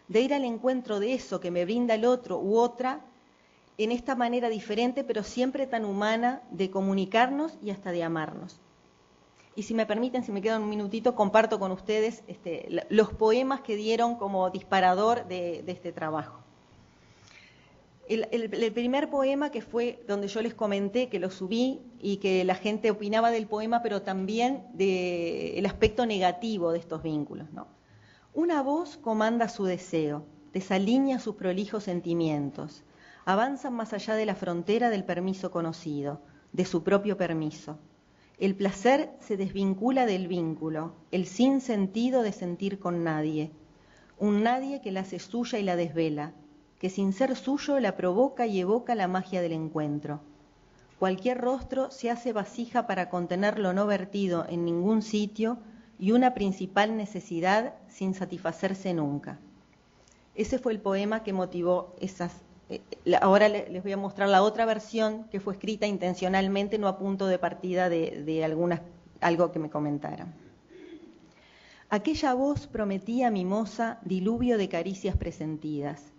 de ir al encuentro de eso que me brinda el otro u otra, en esta manera diferente, pero siempre tan humana, de comunicarnos y hasta de amarnos. Y si me permiten, si me queda un minutito, comparto con ustedes los poemas que dieron como disparador de este trabajo. El primer poema, que fue donde yo les comenté que lo subí y que la gente opinaba del poema, pero también del aspecto negativo de estos vínculos, ¿no? Una voz comanda su deseo, desalinea sus prolijos sentimientos, avanzan más allá de la frontera del permiso conocido, de su propio permiso. El placer se desvincula del vínculo, el sinsentido de sentir con nadie, un nadie que la hace suya y la desvela, que sin ser suyo la provoca y evoca la magia del encuentro. Cualquier rostro se hace vasija para contener lo no vertido en ningún sitio y una principal necesidad sin satisfacerse nunca. Ese fue el poema que motivó esas. Ahora les voy a mostrar la otra versión que fue escrita intencionalmente, no a punto de partida de algo que me comentaran. Aquella voz prometía mimosa diluvio de caricias presentidas.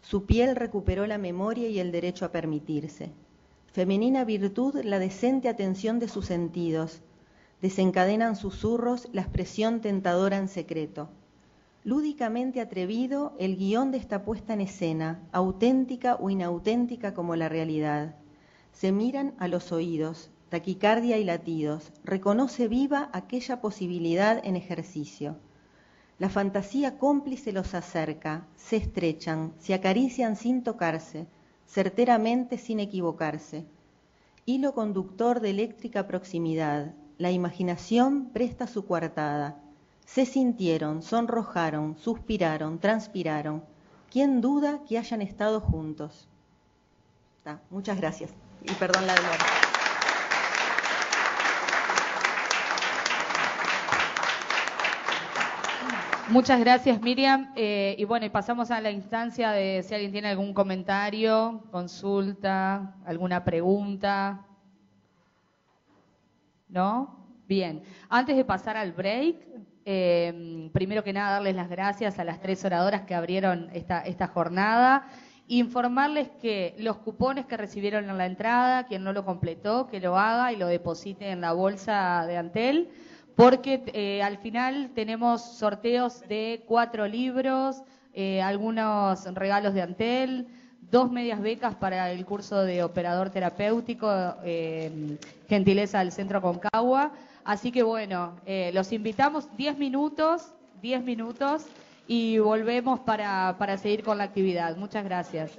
Su piel recuperó la memoria y el derecho a permitirse. Femenina virtud, la decente atención de sus sentidos. Desencadenan susurros, la expresión tentadora en secreto. Lúdicamente atrevido, el guión de esta puesta en escena, auténtica o inauténtica como la realidad. Se miran a los oídos, taquicardia y latidos. Reconoce viva aquella posibilidad en ejercicio. La fantasía cómplice los acerca, se estrechan, se acarician sin tocarse, certeramente sin equivocarse. Hilo conductor de eléctrica proximidad, la imaginación presta su coartada. Se sintieron, sonrojaron, suspiraron, transpiraron. ¿Quién duda que hayan estado juntos? Muchas gracias y perdón la demora. Muchas gracias, Miriam. Y bueno, y pasamos a la instancia de si alguien tiene algún comentario, consulta, alguna pregunta. ¿No? Bien. Antes de pasar al break, primero que nada darles las gracias a las 3 oradoras que abrieron esta jornada. Informarles que los cupones que recibieron en la entrada, quien no lo completó, que lo haga y lo deposite en la bolsa de Antel, porque al final tenemos sorteos de 4 libros, algunos regalos de Antel, 2 medias becas para el curso de operador terapéutico, gentileza del Centro Concagua. Así que bueno, los invitamos 10 minutos y volvemos para seguir con la actividad. Muchas gracias.